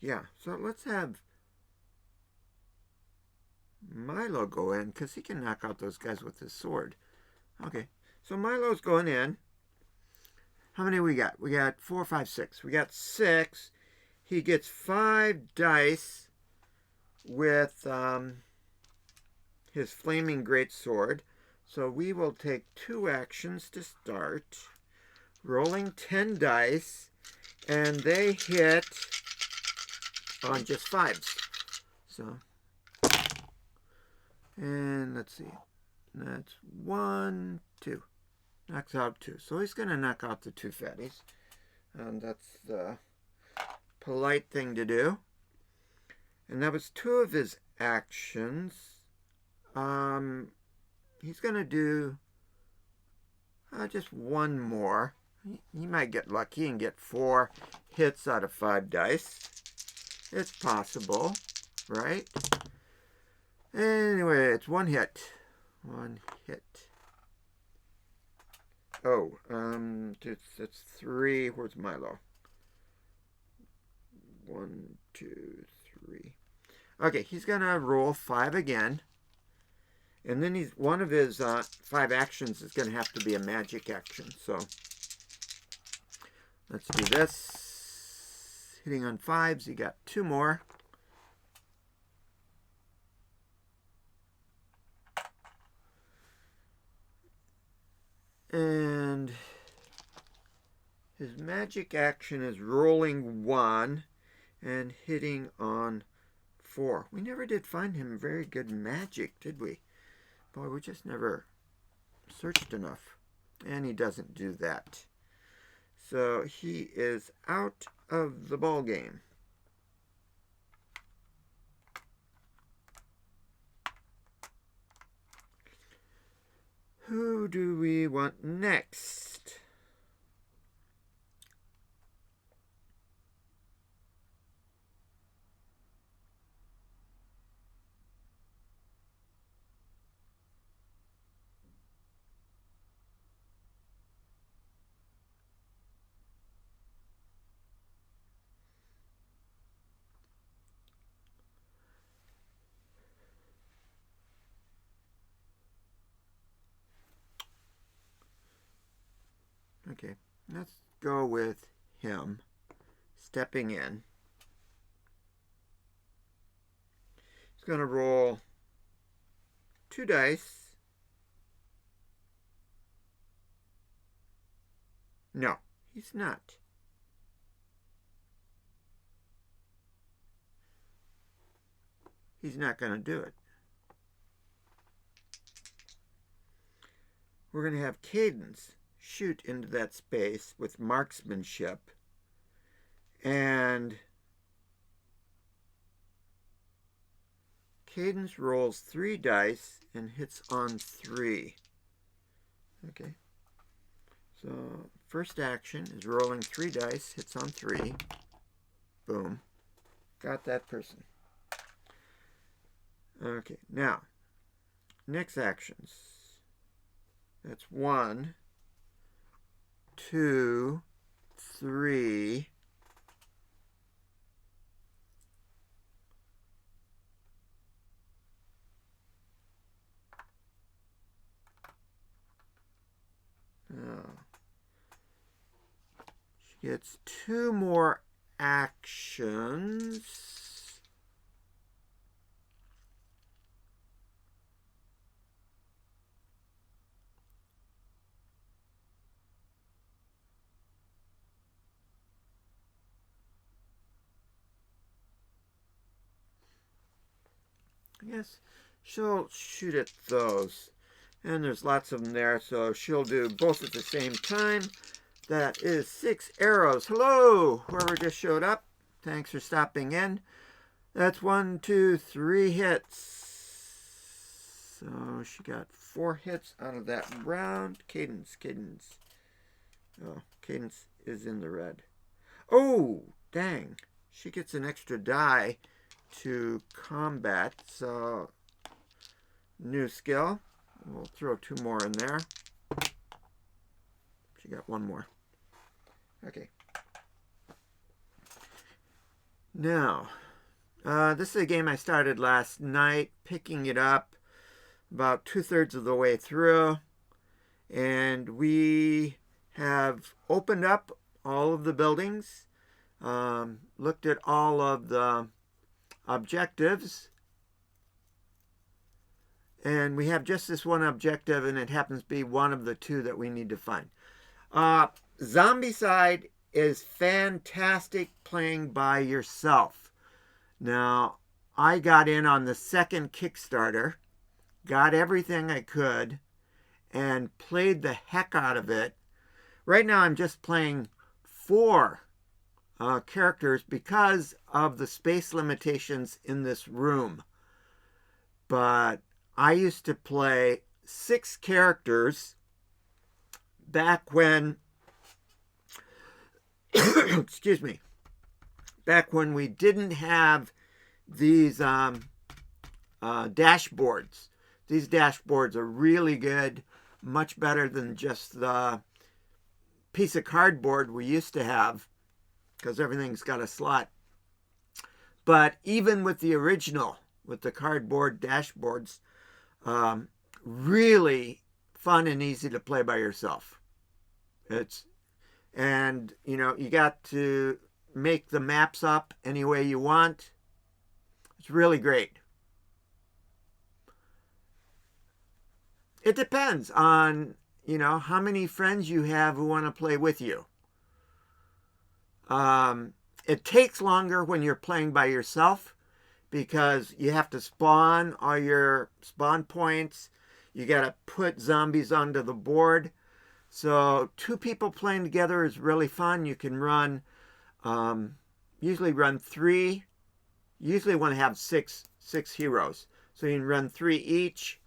A: Yeah, so let's have Milo go in because he can knock out those guys with his sword. Okay, so Milo's going in. How many we got? We got 4, 5, 6. We got 6. He gets 5 dice with his flaming greatsword. So we will take 2 actions to start. Rolling 10 dice. And they hit on just 5s. So, and let's see. That's 1, 2. Knocks out 2. So he's going to knock out the 2 fatties. And that's the polite thing to do. And that was 2 of his actions. He's going to do just 1 more. He might get lucky and get 4 hits out of 5 dice. It's possible, right? Anyway, it's 1 hit. 1 hit. Oh, it's 3. Where's Milo? 1, 2, 3. Okay, he's gonna roll 5 again, and then one of his 5 actions is gonna have to be a magic action. So let's do this. Hitting on 5s, he got 2 more. And his magic action is rolling 1 and hitting on 4. We never did find him very good magic, did we? Boy, we just never searched enough. And he doesn't do that. So he is out of the ball game. Who do we want next? Okay, let's go with him stepping in. He's going to roll 2 dice. No, he's not. He's not going to do it. We're going to have Cadence shoot into that space with marksmanship, and Cadence rolls 3 dice and hits on 3. Okay, so first action is rolling 3 dice, hits on 3. Boom, got that person. Okay, now next actions. That's 1, 2, 3. She gets 2 more actions. Yes, she'll shoot at those. And there's lots of them there, so she'll do both at the same time. That is 6 arrows. Hello, whoever just showed up. Thanks for stopping in. That's 1, 2, 3 hits. So she got 4 hits out of that round. Cadence. Oh, Cadence is in the red. Oh, dang. She gets an extra die to combat. So, new skill. We'll throw 2 more in there. She got 1 more. Okay. Now, this is a game I started last night, picking it up about 2/3 of the way through. And we have opened up all of the buildings, looked at all of the objectives, and we have just this one objective, and it happens to be one of the 2 that we need to find. Zombicide is fantastic playing by yourself. Now, I got in on the second Kickstarter, got everything I could, and played the heck out of it. Right now, I'm just playing 4 characters because of the space limitations in this room. But I used to play 6 characters back when, excuse me, back when we didn't have these dashboards. These dashboards are really good, much better than just the piece of cardboard we used to have, because everything's got a slot. But even with the original, with the cardboard dashboards, really fun and easy to play by yourself. And you got to make the maps up any way you want. It's really great. It depends on, how many friends you have who want to play with you. It takes longer when you're playing by yourself because you have to spawn all your spawn points. You got to put zombies onto the board. So 2 people playing together is really fun. You can run, usually run 3. Usually want to have six heroes. So you can run 3 each.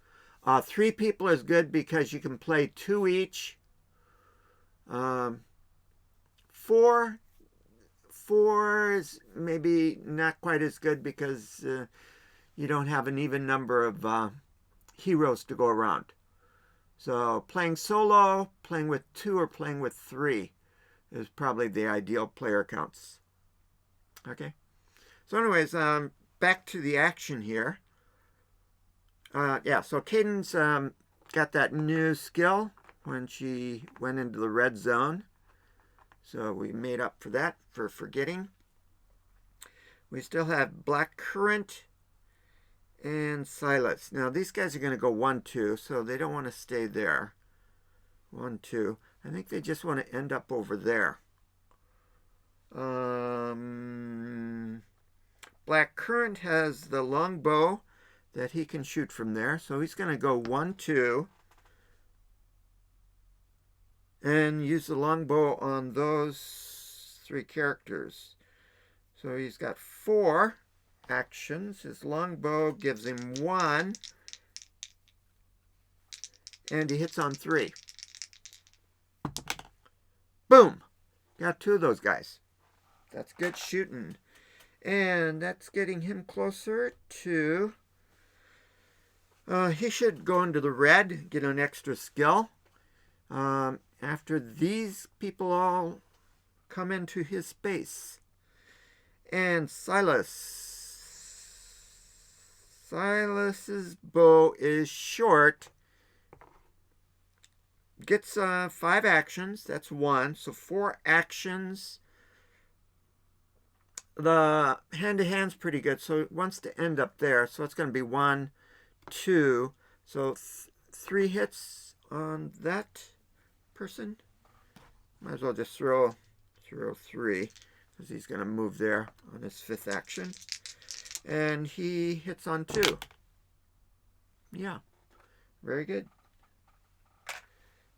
A: 3 people is good because you can play 2 each. 4 is maybe not quite as good because you don't have an even number of heroes to go around. So playing solo, playing with 2, or playing with 3 is probably the ideal player counts. Okay. So anyways, back to the action here. So Cadence got that new skill when she went into the red zone. So we made up for that, for forgetting. We still have Black Current and Silas. Now, these guys are going to go 1-2, so they don't want to stay there. 1-2. I think they just want to end up over there. Black Current has the longbow that he can shoot from there, so he's going to go 1-2 and use the longbow on those 3 characters. So he's got 4 actions. His longbow gives him 1, and he hits on 3. Boom! Got 2 of those guys. That's good shooting. And that's getting him closer to... he should go into the red, get an extra skill. After these people all come into his space. And Silas's bow is short. Gets 5 actions. That's 1. So 4 actions. The hand-to-hand's pretty good, so it wants to end up there. So it's going to be 1, 2. So 3 hits on that person. Might as well just throw 3, because he's going to move there on his 5th action. And he hits on 2. Yeah, very good.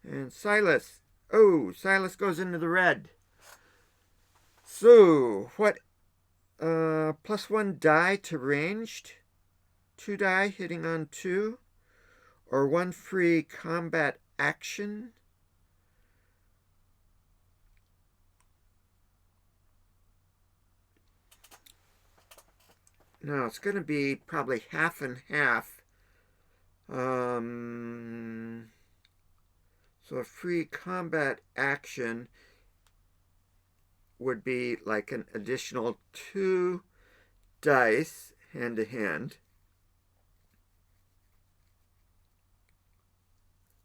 A: And Silas. Oh, Silas goes into the red. So, what? +1 die to ranged. 2 die hitting on 2. or 1 free combat action. No, it's going to be probably half and half. So a free combat action would be like an additional 2 dice hand to hand.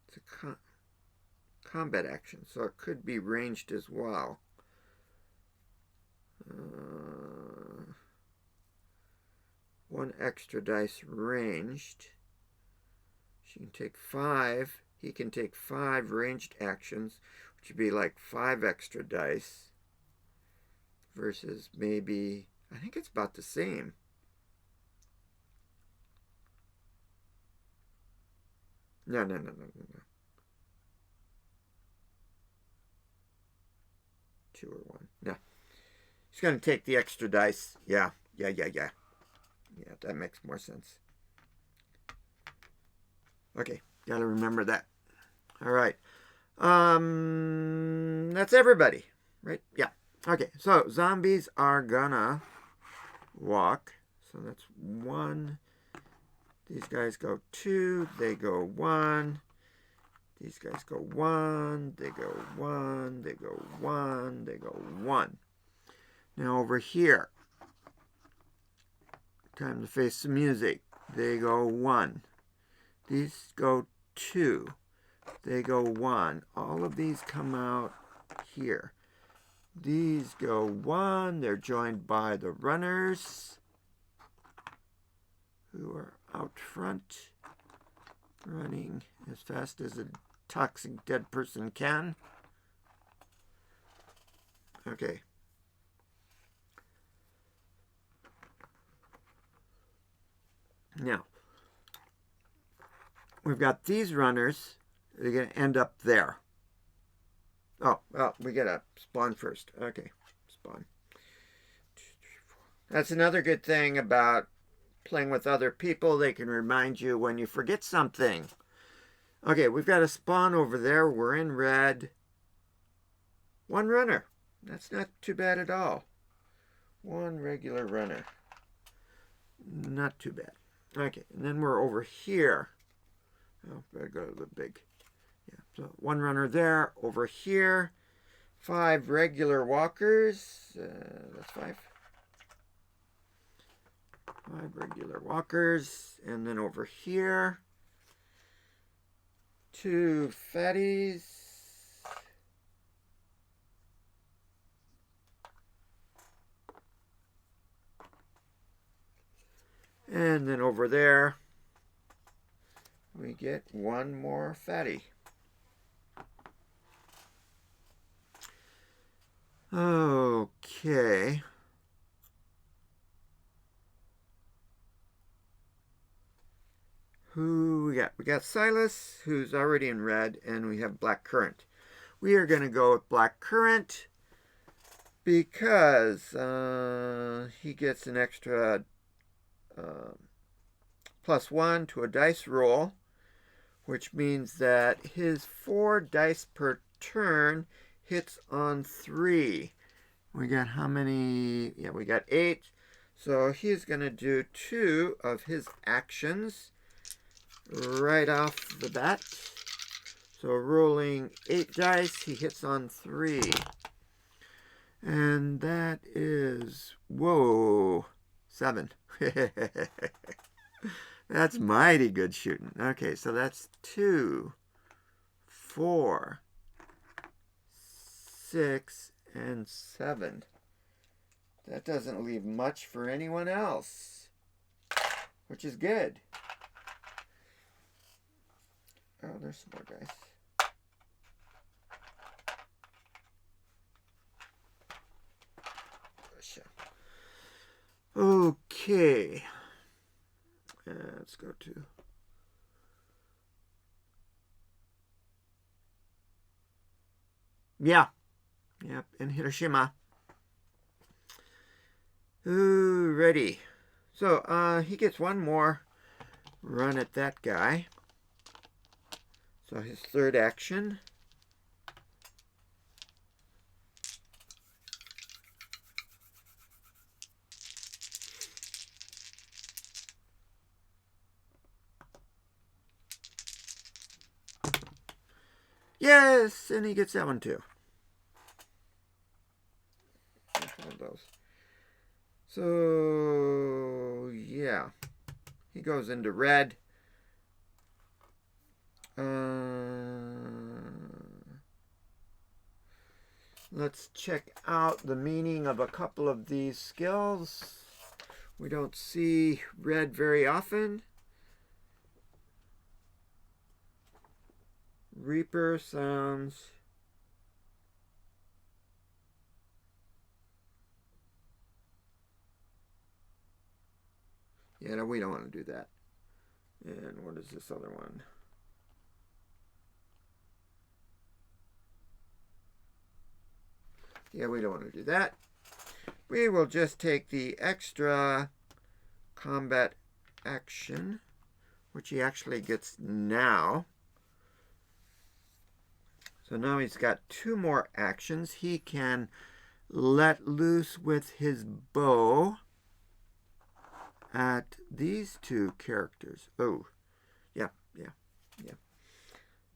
A: It's a combat action, so it could be ranged as well. 1 extra dice ranged. She can take 5. He can take 5 ranged actions, which would be like 5 extra dice. Versus maybe, I think it's about the same. No. 2 or 1. No. He's going to take the extra dice. Yeah, that makes more sense. Okay, got to remember that. All right. That's everybody, right? Yeah. Okay, so zombies are gonna walk. So that's 1. These guys go 2. They go 1. These guys go 1. They go 1. They go 1. They go 1. Now over here, time to face the music. They go 1. These go 2. They go 1. All of these come out here. These go 1. They're joined by the runners who are out front, running as fast as a toxic dead person can. Okay. Now, we've got these runners. They're going to end up there. Oh, well, we got to spawn first. Okay, spawn. 2, 3, 4. That's another good thing about playing with other people. They can remind you when you forget something. Okay, we've got a spawn over there. We're in red. 1 runner. That's not too bad at all. 1 regular runner. Not too bad. Okay, and then we're over here. Oh, better go to the big. Yeah, so 1 runner there. Over here, 5 regular walkers. That's 5. 5 regular walkers. And then over here, 2 fatties. And then over there, we get 1 more fatty. Okay. Who we got? We got Silas, who's already in red, and we have Black Currant. We are going to go with Black Currant because he gets an extra +1 to a dice roll, which means that his 4 dice per turn hits on 3. We got how many? Yeah, we got 8. So he's going to do 2 of his actions right off the bat. So rolling 8 dice, he hits on 3. And that is, whoa, 7. That's mighty good shooting. Okay, so that's 2, 4, 6, and 7. That doesn't leave much for anyone else, which is good. Oh, there's some more guys. Okay. Let's go to... Yeah. Yep, in Hiroshima. Ooh, ready. So, he gets 1 more run at that guy. So his third action. Yes, and he gets that one too. Those. So, yeah. He goes into red. Let's check out the meaning of a couple of these skills. We don't see red very often. Reaper sounds. Yeah, no, we don't want to do that. And what is this other one? Yeah, we don't want to do that. We will just take the extra combat action, which he actually gets now. So now he's got 2 more actions. He can let loose with his bow at these 2 characters. Oh, yeah.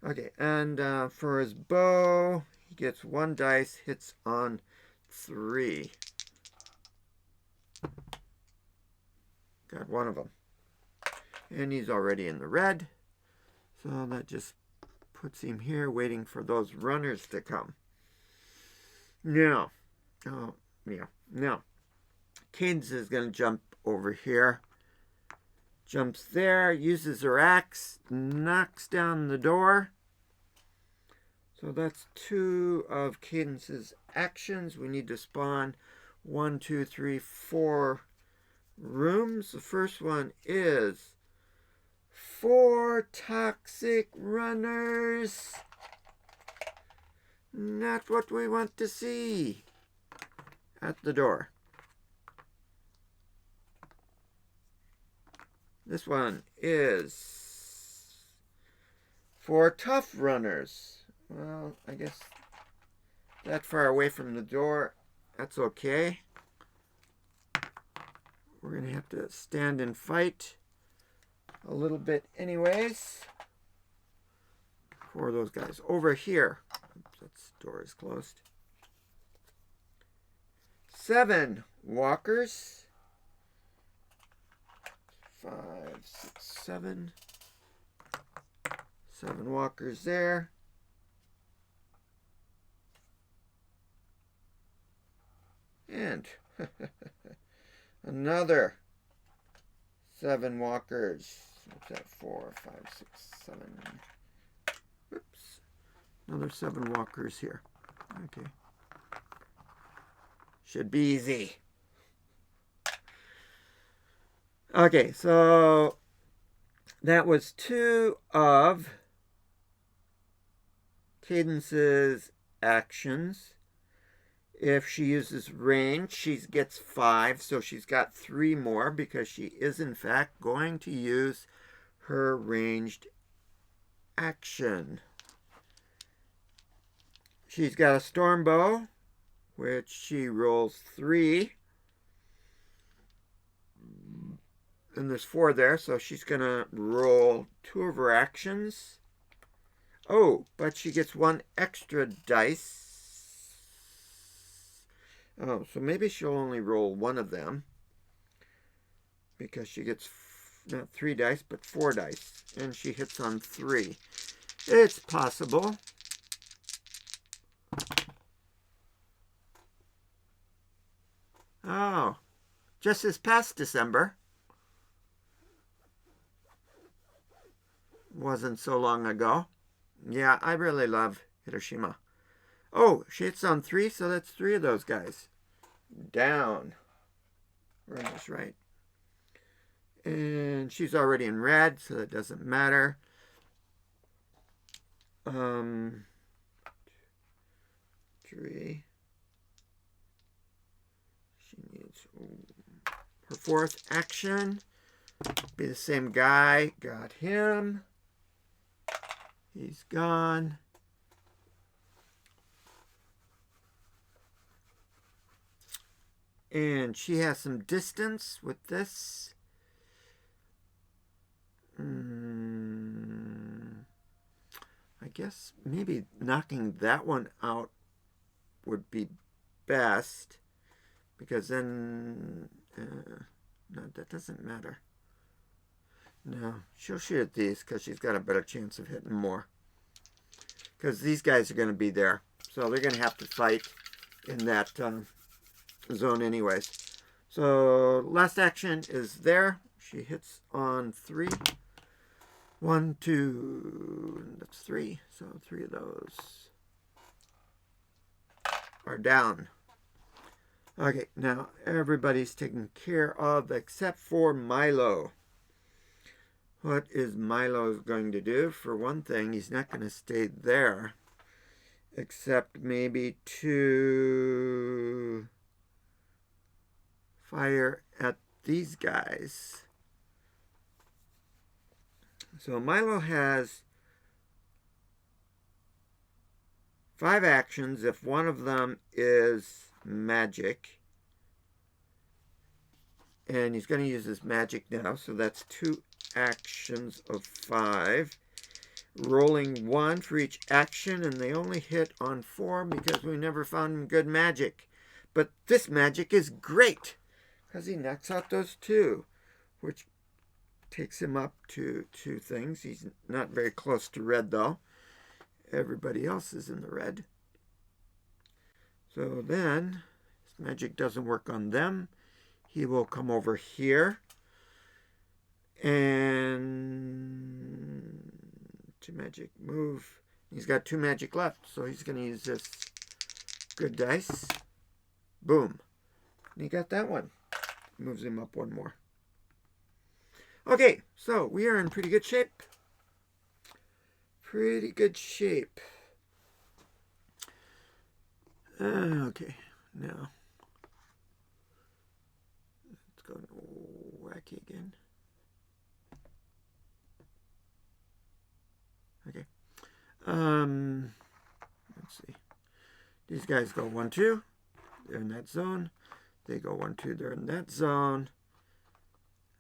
A: Okay, and for his bow, he gets 1 dice, hits on 3. Got 1 of them. And he's already in the red. So that just puts him here waiting for those runners to come. Now, Cadence is going to jump over here. Jumps there, uses her axe, knocks down the door. So that's 2 of Cadence's actions. We need to spawn 1, 2, 3, 4 rooms. The first one is 4 toxic runners. Not what we want to see. At the door. This one is 4 tough runners. Well, I guess that far away from the door, that's okay. We're going to have to stand and fight a little bit anyways for those guys. Over here, oops, that door is closed. 7 walkers. 5, 6, 7. 7 walkers there. And another 7 walkers. What's that? 4, 5, 6, 7. Oops. Another 7 walkers here. Okay. Should be easy. Okay, so that was 2 of Cadence's actions. If she uses range, she gets 5, so she's got 3 more because she is in fact going to use her ranged action. She's got a storm bow, which she rolls 3. And there's 4 there, so she's going to roll 2 of her actions. Oh, but she gets 1 extra dice. Oh, so maybe she'll only roll 1 of them. Because she gets not 3 dice, but 4 dice. And she hits on 3. It's possible. Oh, just this past December. Wasn't so long ago. Yeah, I really love Hiroshima. Oh, she hits on 3, so that's 3 of those guys. Down. We're on this right. And she's already in red, so that doesn't matter. 3. She needs her 4th action. Be the same guy. Got him. He's gone. And she has some distance with this. I guess maybe knocking that one out would be best. Because then... no, that doesn't matter. No, she'll shoot at these because she's got a better chance of hitting more. Because these guys are going to be there. So they're going to have to fight in that zone anyways. So last action is there. She hits on 3. 1, 2, that's 3. So 3 of those are down. Okay, now everybody's taken care of except for Milo. What is Milo going to do? For one thing, he's not going to stay there. Except maybe to fire at these guys. So Milo has 5 actions if one of them is magic. And he's going to use his magic now, so that's 2 actions of 5. Rolling 1 for each action, and they only hit on 4 because we never found him good magic. But this magic is great because he knocks out those 2, which takes him up to 2 things. He's not very close to red, though. Everybody else is in the red. So then, his magic doesn't work on them. He will come over here. And 2 magic move. He's got 2 magic left, so he's going to use this good dice. Boom. And he got that one. Moves him up 1 more. Okay, so we are in pretty good shape. Pretty good shape. Okay, now let's go wacky again. Okay. Let's see. These guys go 1, 2. They're in that zone. They go 1, 2. They're in that zone.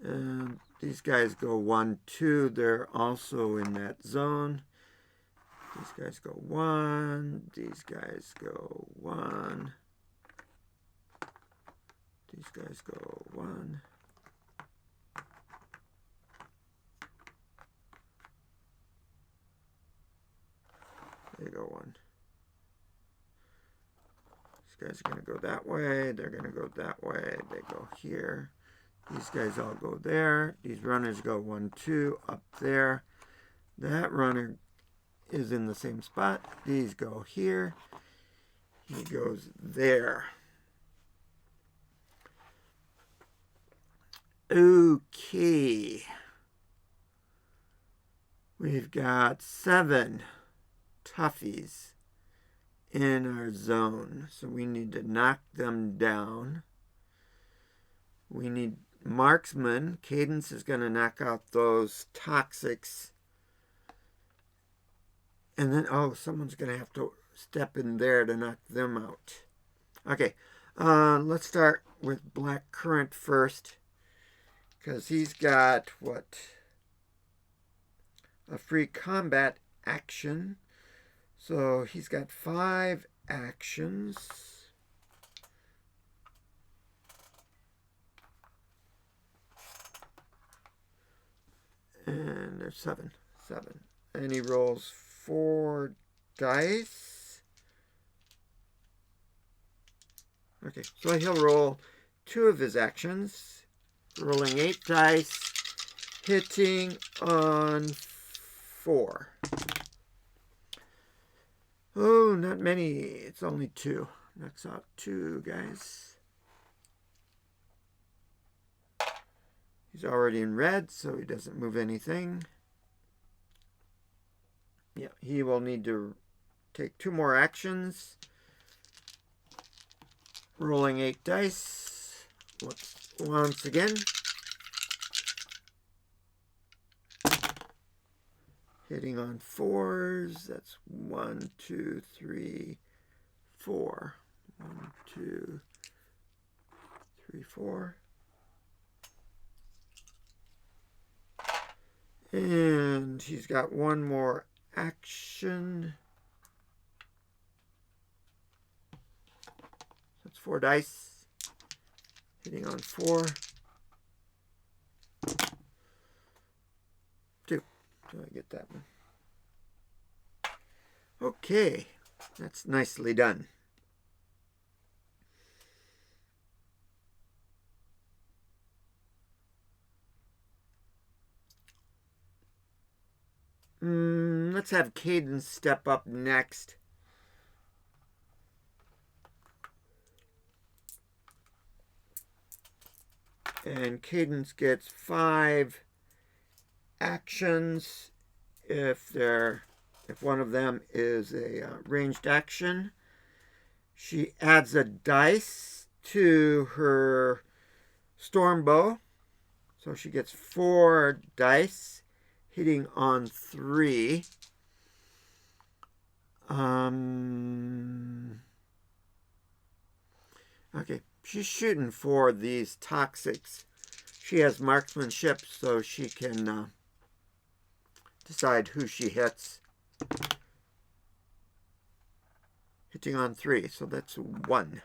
A: And these guys go 1, 2. They're also in that zone. These guys go 1. These guys go 1. These guys go 1. They go 1. These guys are going to go that way. They're going to go that way. They go here. These guys all go there. These runners go 1, 2 up there. That runner is in the same spot. These go here. He goes there. Okay. We've got 7 toughies in our zone. So we need to knock them down. We need marksman. Cadence is going to knock out those toxics. And then, oh, someone's going to have to step in there to knock them out. Okay, let's start with Black Current first. Because he's got, what? A free combat action. So he's got 5 actions. And there's 7. And he rolls 4 dice. Okay, so he'll roll 2 of his actions. Rolling 8 dice. Hitting on 4. Oh, not many. It's only 2. Knocks out 2 guys. He's already in red, so he doesn't move anything. Yeah, he will need to take 2 more actions. Rolling 8 dice. Once again. hitting on 4s. That's 1, 2, 3, 4. 1, 2, 3, 4. And he's got one more action. That's 4 dice. Hitting on 4. 2. So I get that one. Okay. That's nicely done. Let's have Cadence step up next. And Cadence gets 5 actions if one of them is a ranged action. She adds a dice to her storm bow, so she gets 4 dice, hitting on 3. Okay, she's shooting for these toxics. She has marksmanship, so she can decide who she hits. Hitting on 3, so that's 1.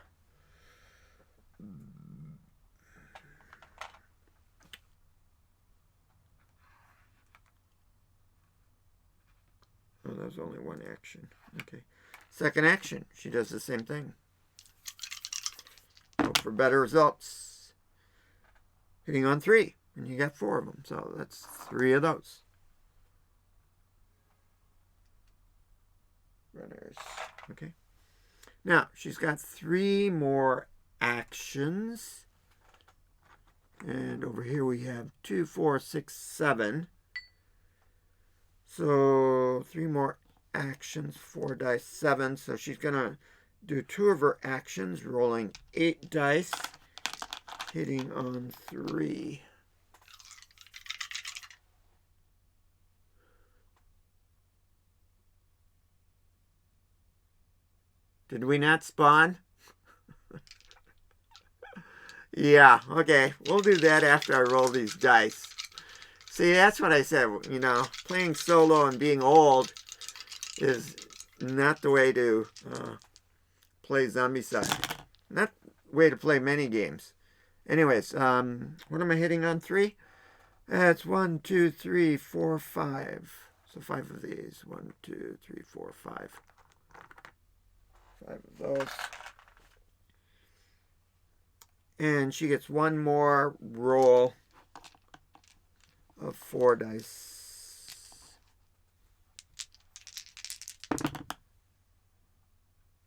A: Oh, that was only 1 action. Okay. Second action, she does the same thing. Hope for better results. Hitting on 3, and you got 4 of them, so that's 3 of those. Runners. Okay. Now, she's got 3 more actions. And over here we have 2, 4, 6, 7. So 3 more actions, 4 dice, 7. So she's going to do 2 of her actions, rolling 8 dice, hitting on 3. Did we not spawn? Yeah, okay. We'll do that after I roll these dice. See, that's what I said. You know, playing solo and being old is not the way to play Zombicide. Not the way to play many games. Anyways, what am I hitting on 3? That's 1, 2, 3, 4, 5. So 5 of these. 1, 2, 3, 4, 5. 5 of those. And she gets 1 more roll of 4 dice.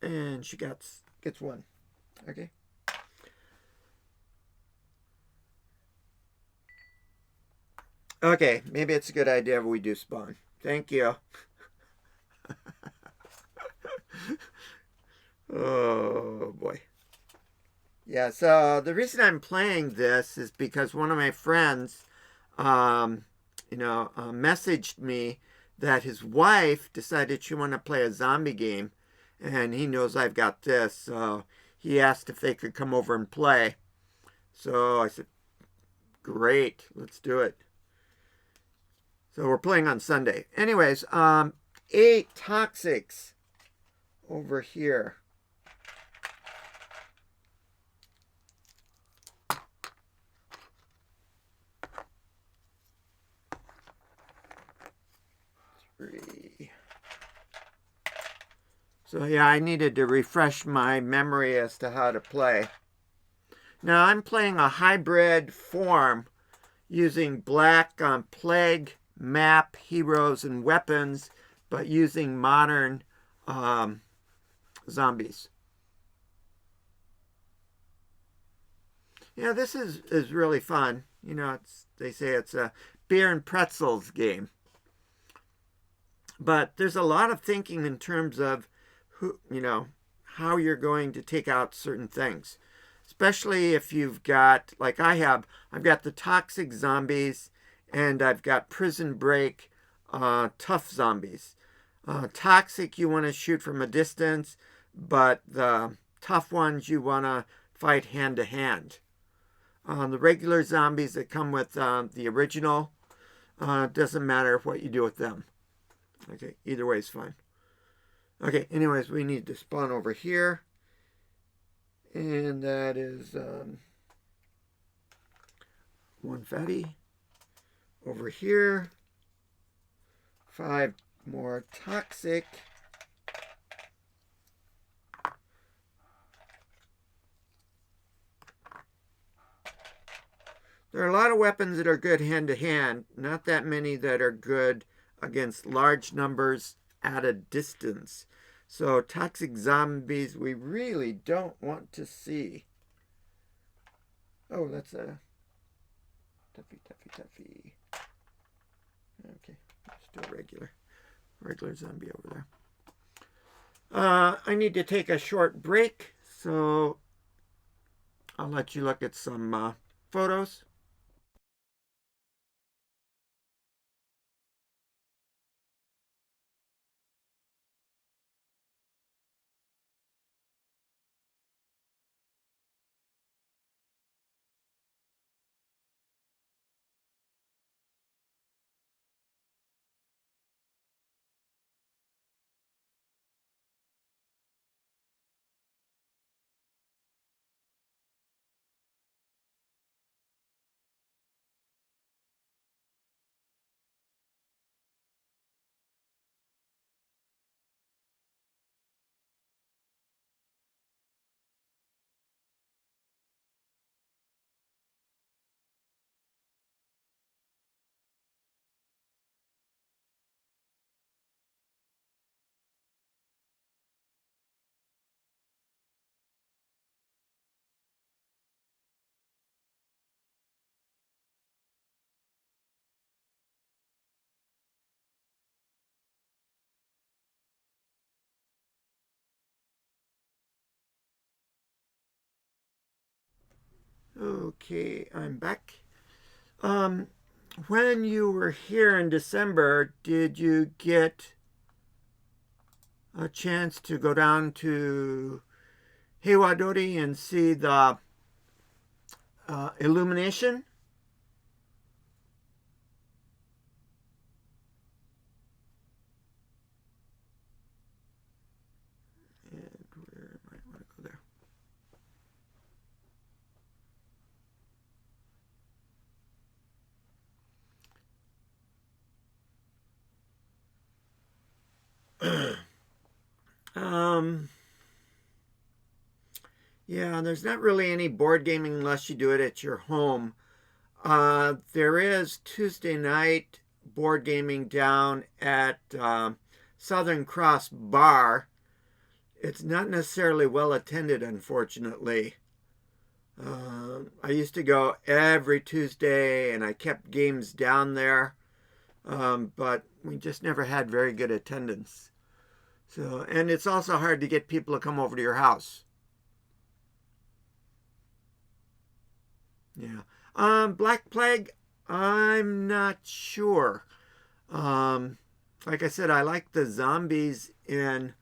A: And she gets 1. Okay. Okay, maybe it's a good idea if we do spawn. Thank you. Oh, boy. Yeah, so the reason I'm playing this is because one of my friends, messaged me that his wife decided she wanted to play a zombie game, and he knows I've got this, so he asked if they could come over and play. So I said, great, let's do it. So we're playing on Sunday. Anyways, 8 toxics over here. So yeah, I needed to refresh my memory as to how to play. Now I'm playing a hybrid form using black plague, map, heroes, and weapons, but using modern zombies. Yeah, this is really fun. You know, they say it's a beer and pretzels game. But there's a lot of thinking in terms of how you're going to take out certain things. Especially if you've got, like I've got the toxic zombies, and I've got prison break tough zombies. Toxic you want to shoot from a distance, but the tough ones you want to fight hand to hand. The regular zombies that come with the original, doesn't matter what you do with them. Okay, either way is fine. Okay, anyways, we need to spawn over here. And that is one fatty. Over here, 5 more toxic. There are a lot of weapons that are good hand-to-hand, not that many that are good against large numbers at a distance. So toxic zombies we really don't want to see. Oh, that's a toughy. Okay, let's do a regular zombie over there. I need to take a short break, so I'll let you look at some photos. Okay, I'm back. When you were here in December, did you get a chance to go down to Heiwadori and see the illumination? And where might I want to go there? Yeah, there's not really any board gaming unless you do it at your home. There is Tuesday night board gaming down at Southern Cross Bar. It's not necessarily well attended, unfortunately. I used to go every Tuesday and I kept games down there, but we just never had very good attendance. So, and it's also hard to get people to come over to your house. Yeah. Black Plague, I'm not sure. Like I said, I like the zombies in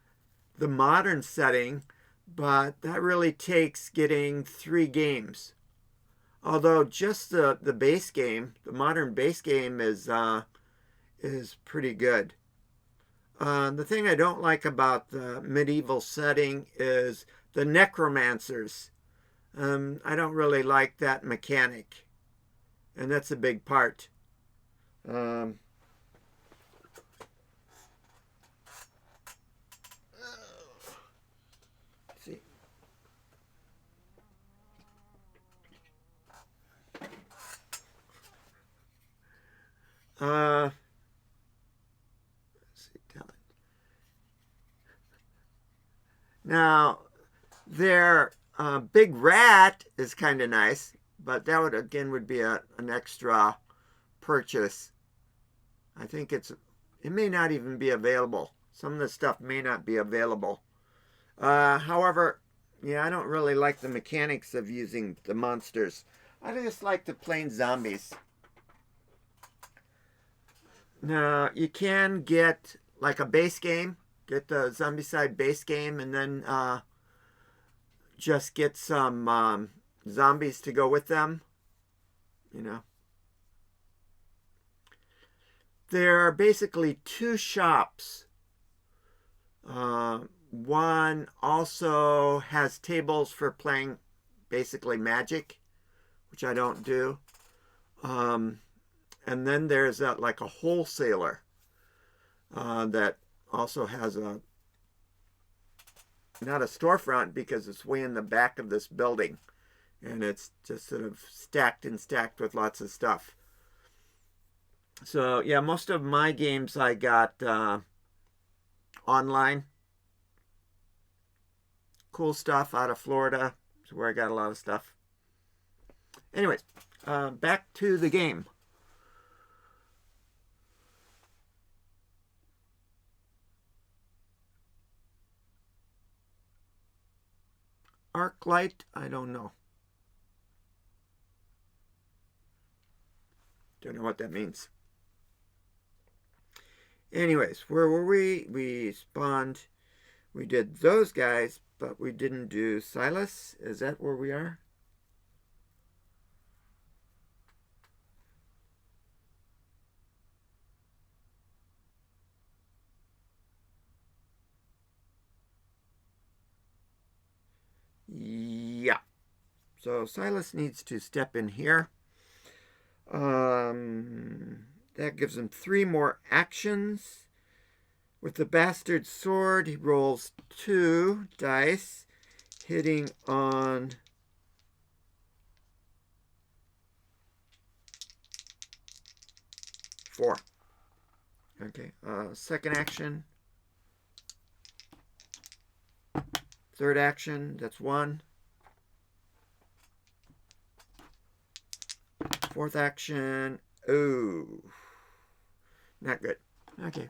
A: the modern setting, but that really takes getting 3 games. Although just the base game, the modern base game is pretty good. The thing I don't like about the medieval setting is the necromancers. I don't really like that mechanic, and that's a big part. Um, let's see. Let's see, talent. Now, their big rat is kind of nice, but that would again be an extra purchase. I think it may not even be available. Some of the stuff may not be available. However, yeah, I don't really like the mechanics of using the monsters. I just like the plain zombies. Now, you can get like a base game, get the Zombicide base game, and then just get some zombies to go with them, you know. There are basically two shops. One also has tables for playing basically Magic, which I don't do. And then there's like a wholesaler that also has not a storefront because it's way in the back of this building. And it's just sort of stacked and stacked with lots of stuff. So, yeah, most of my games I got online. Cool stuff out of Florida. Is where I got a lot of stuff. Anyways, back to the game. Arc light, I don't know. Don't know what that means. Anyways, where were we? We spawned. We did those guys, but we didn't do Silas. Is that where we are? Yeah. So Silas needs to step in here. That gives him 3 more actions. With the bastard sword, he rolls 2 dice, hitting on 4. Okay, second action. Third action, that's 1. Fourth action, ooh, not good. Okay.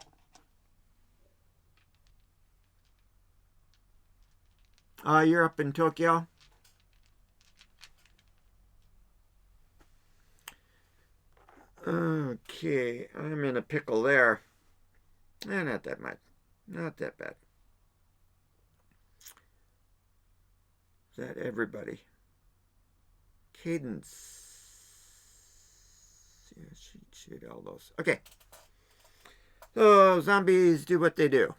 A: You're up in Tokyo. Okay, I'm in a pickle there. Not that much. Not that bad. Is that everybody? Cadence. Yeah, shoot all those. Okay. So, zombies do what they do.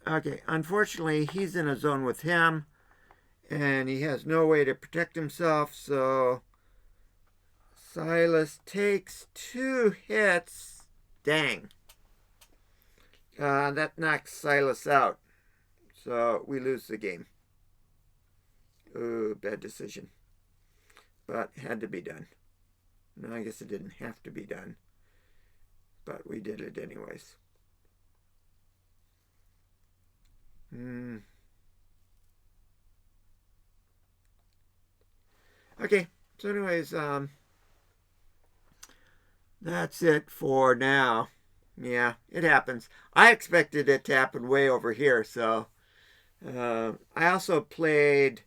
A: Okay, unfortunately, he's in a zone with him, and he has no way to protect himself, so Silas takes 2 hits. Dang. That knocks Silas out, so we lose the game. Ooh, bad decision. But had to be done. No, I guess it didn't have to be done, but we did it anyways. Okay, so anyways, that's it for now. Yeah, it happens. I expected it to happen way over here, so I also played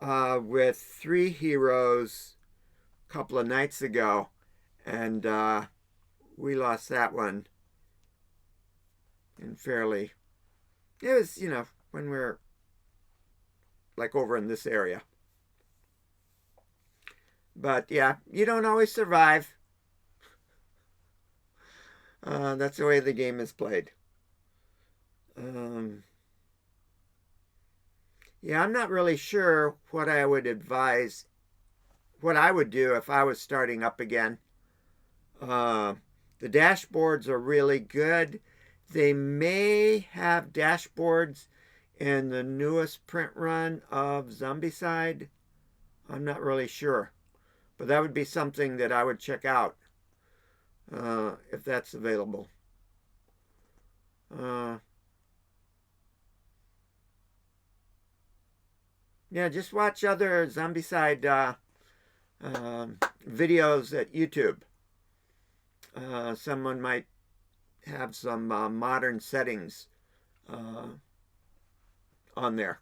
A: with 3 heroes a couple of nights ago, and we lost that one. And fairly, it was, when we're like over in this area. But yeah, you don't always survive. That's the way the game is played. Yeah, I'm not really sure what I would advise, what I would do if I was starting up again. The dashboards are really good. They may have dashboards in the newest print run of Zombicide. I'm not really sure. But that would be something that I would check out if that's available. Yeah, just watch other Zombicide videos at YouTube. Someone might have some modern settings on there.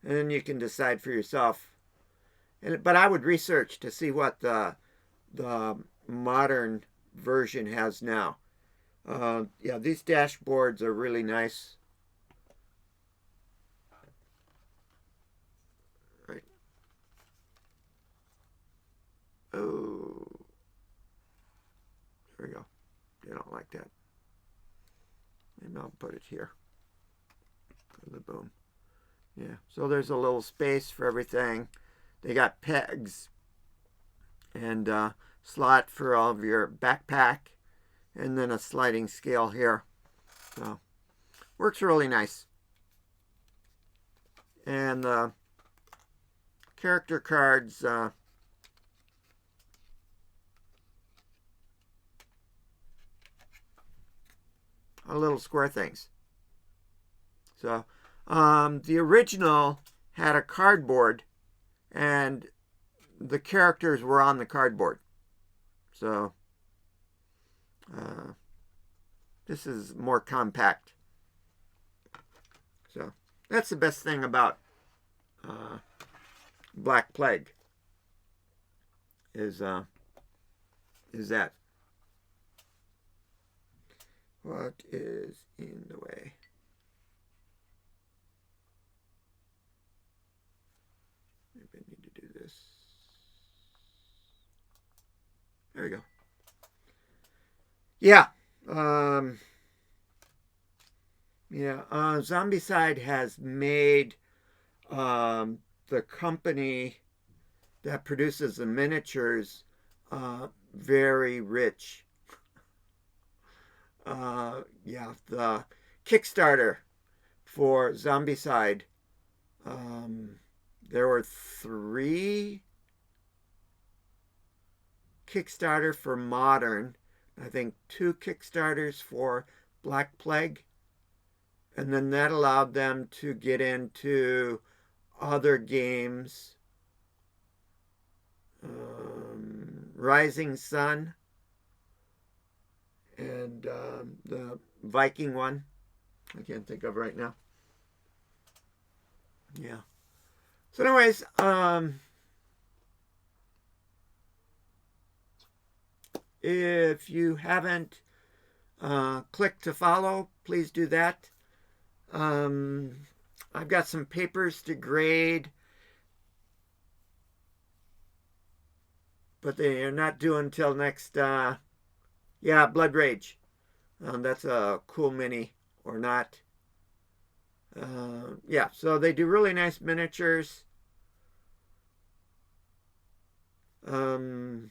A: And then you can decide for yourself. But I would research to see what the modern version has now. Yeah, these dashboards are really nice. Right. Oh, there we go. They don't like that. Maybe I'll put it here. The boom. Yeah, so there's a little space for everything. They got pegs and slot for all of your backpack, and then a sliding scale here. So works really nice. And the character cards are little square things. So the original had a cardboard, and the characters were on the cardboard. So this is more compact. So that's the best thing about Black Plague is that. What is in the way? Maybe I need to do this. There we go. Yeah. Zombicide has made the company that produces the miniatures very rich. Yeah, the Kickstarter for Zombicide, there were 3 Kickstarter for Modern, I think 2 Kickstarters for Black Plague, and then that allowed them to get into other games. Rising Sun and the Viking one I can't think of right now. Yeah. So anyways, if you haven't clicked to follow, please do that. I've got some papers to grade, but they are not due until next, Blood Rage. That's a cool mini, or not. Yeah, so they do really nice miniatures. The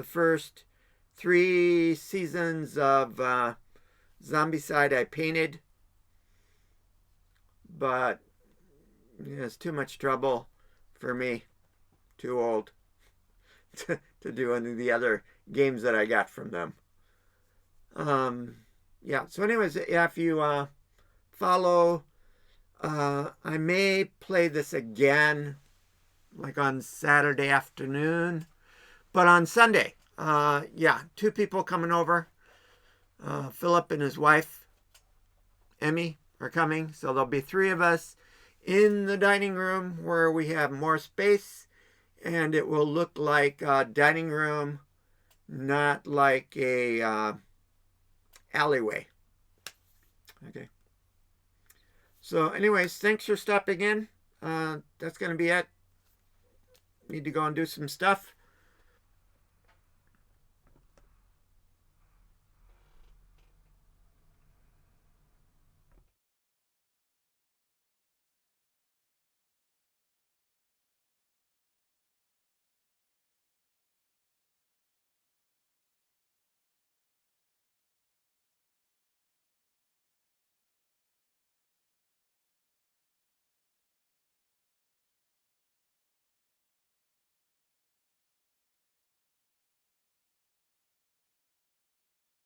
A: first 3 seasons of Zombicide I painted, but it's too much trouble for me. Too old to do any of the other games that I got from them. Yeah, so anyways, if you follow, I may play this again, like on Saturday afternoon, but on Sunday, yeah, 2 people coming over. Philip and his wife, Emmy, are coming, so there'll be 3 of us in the dining room where we have more space, and it will look like a dining room, not like a alleyway. Okay. So anyways, thanks for stopping in. That's going to be it. Need to go and do some stuff.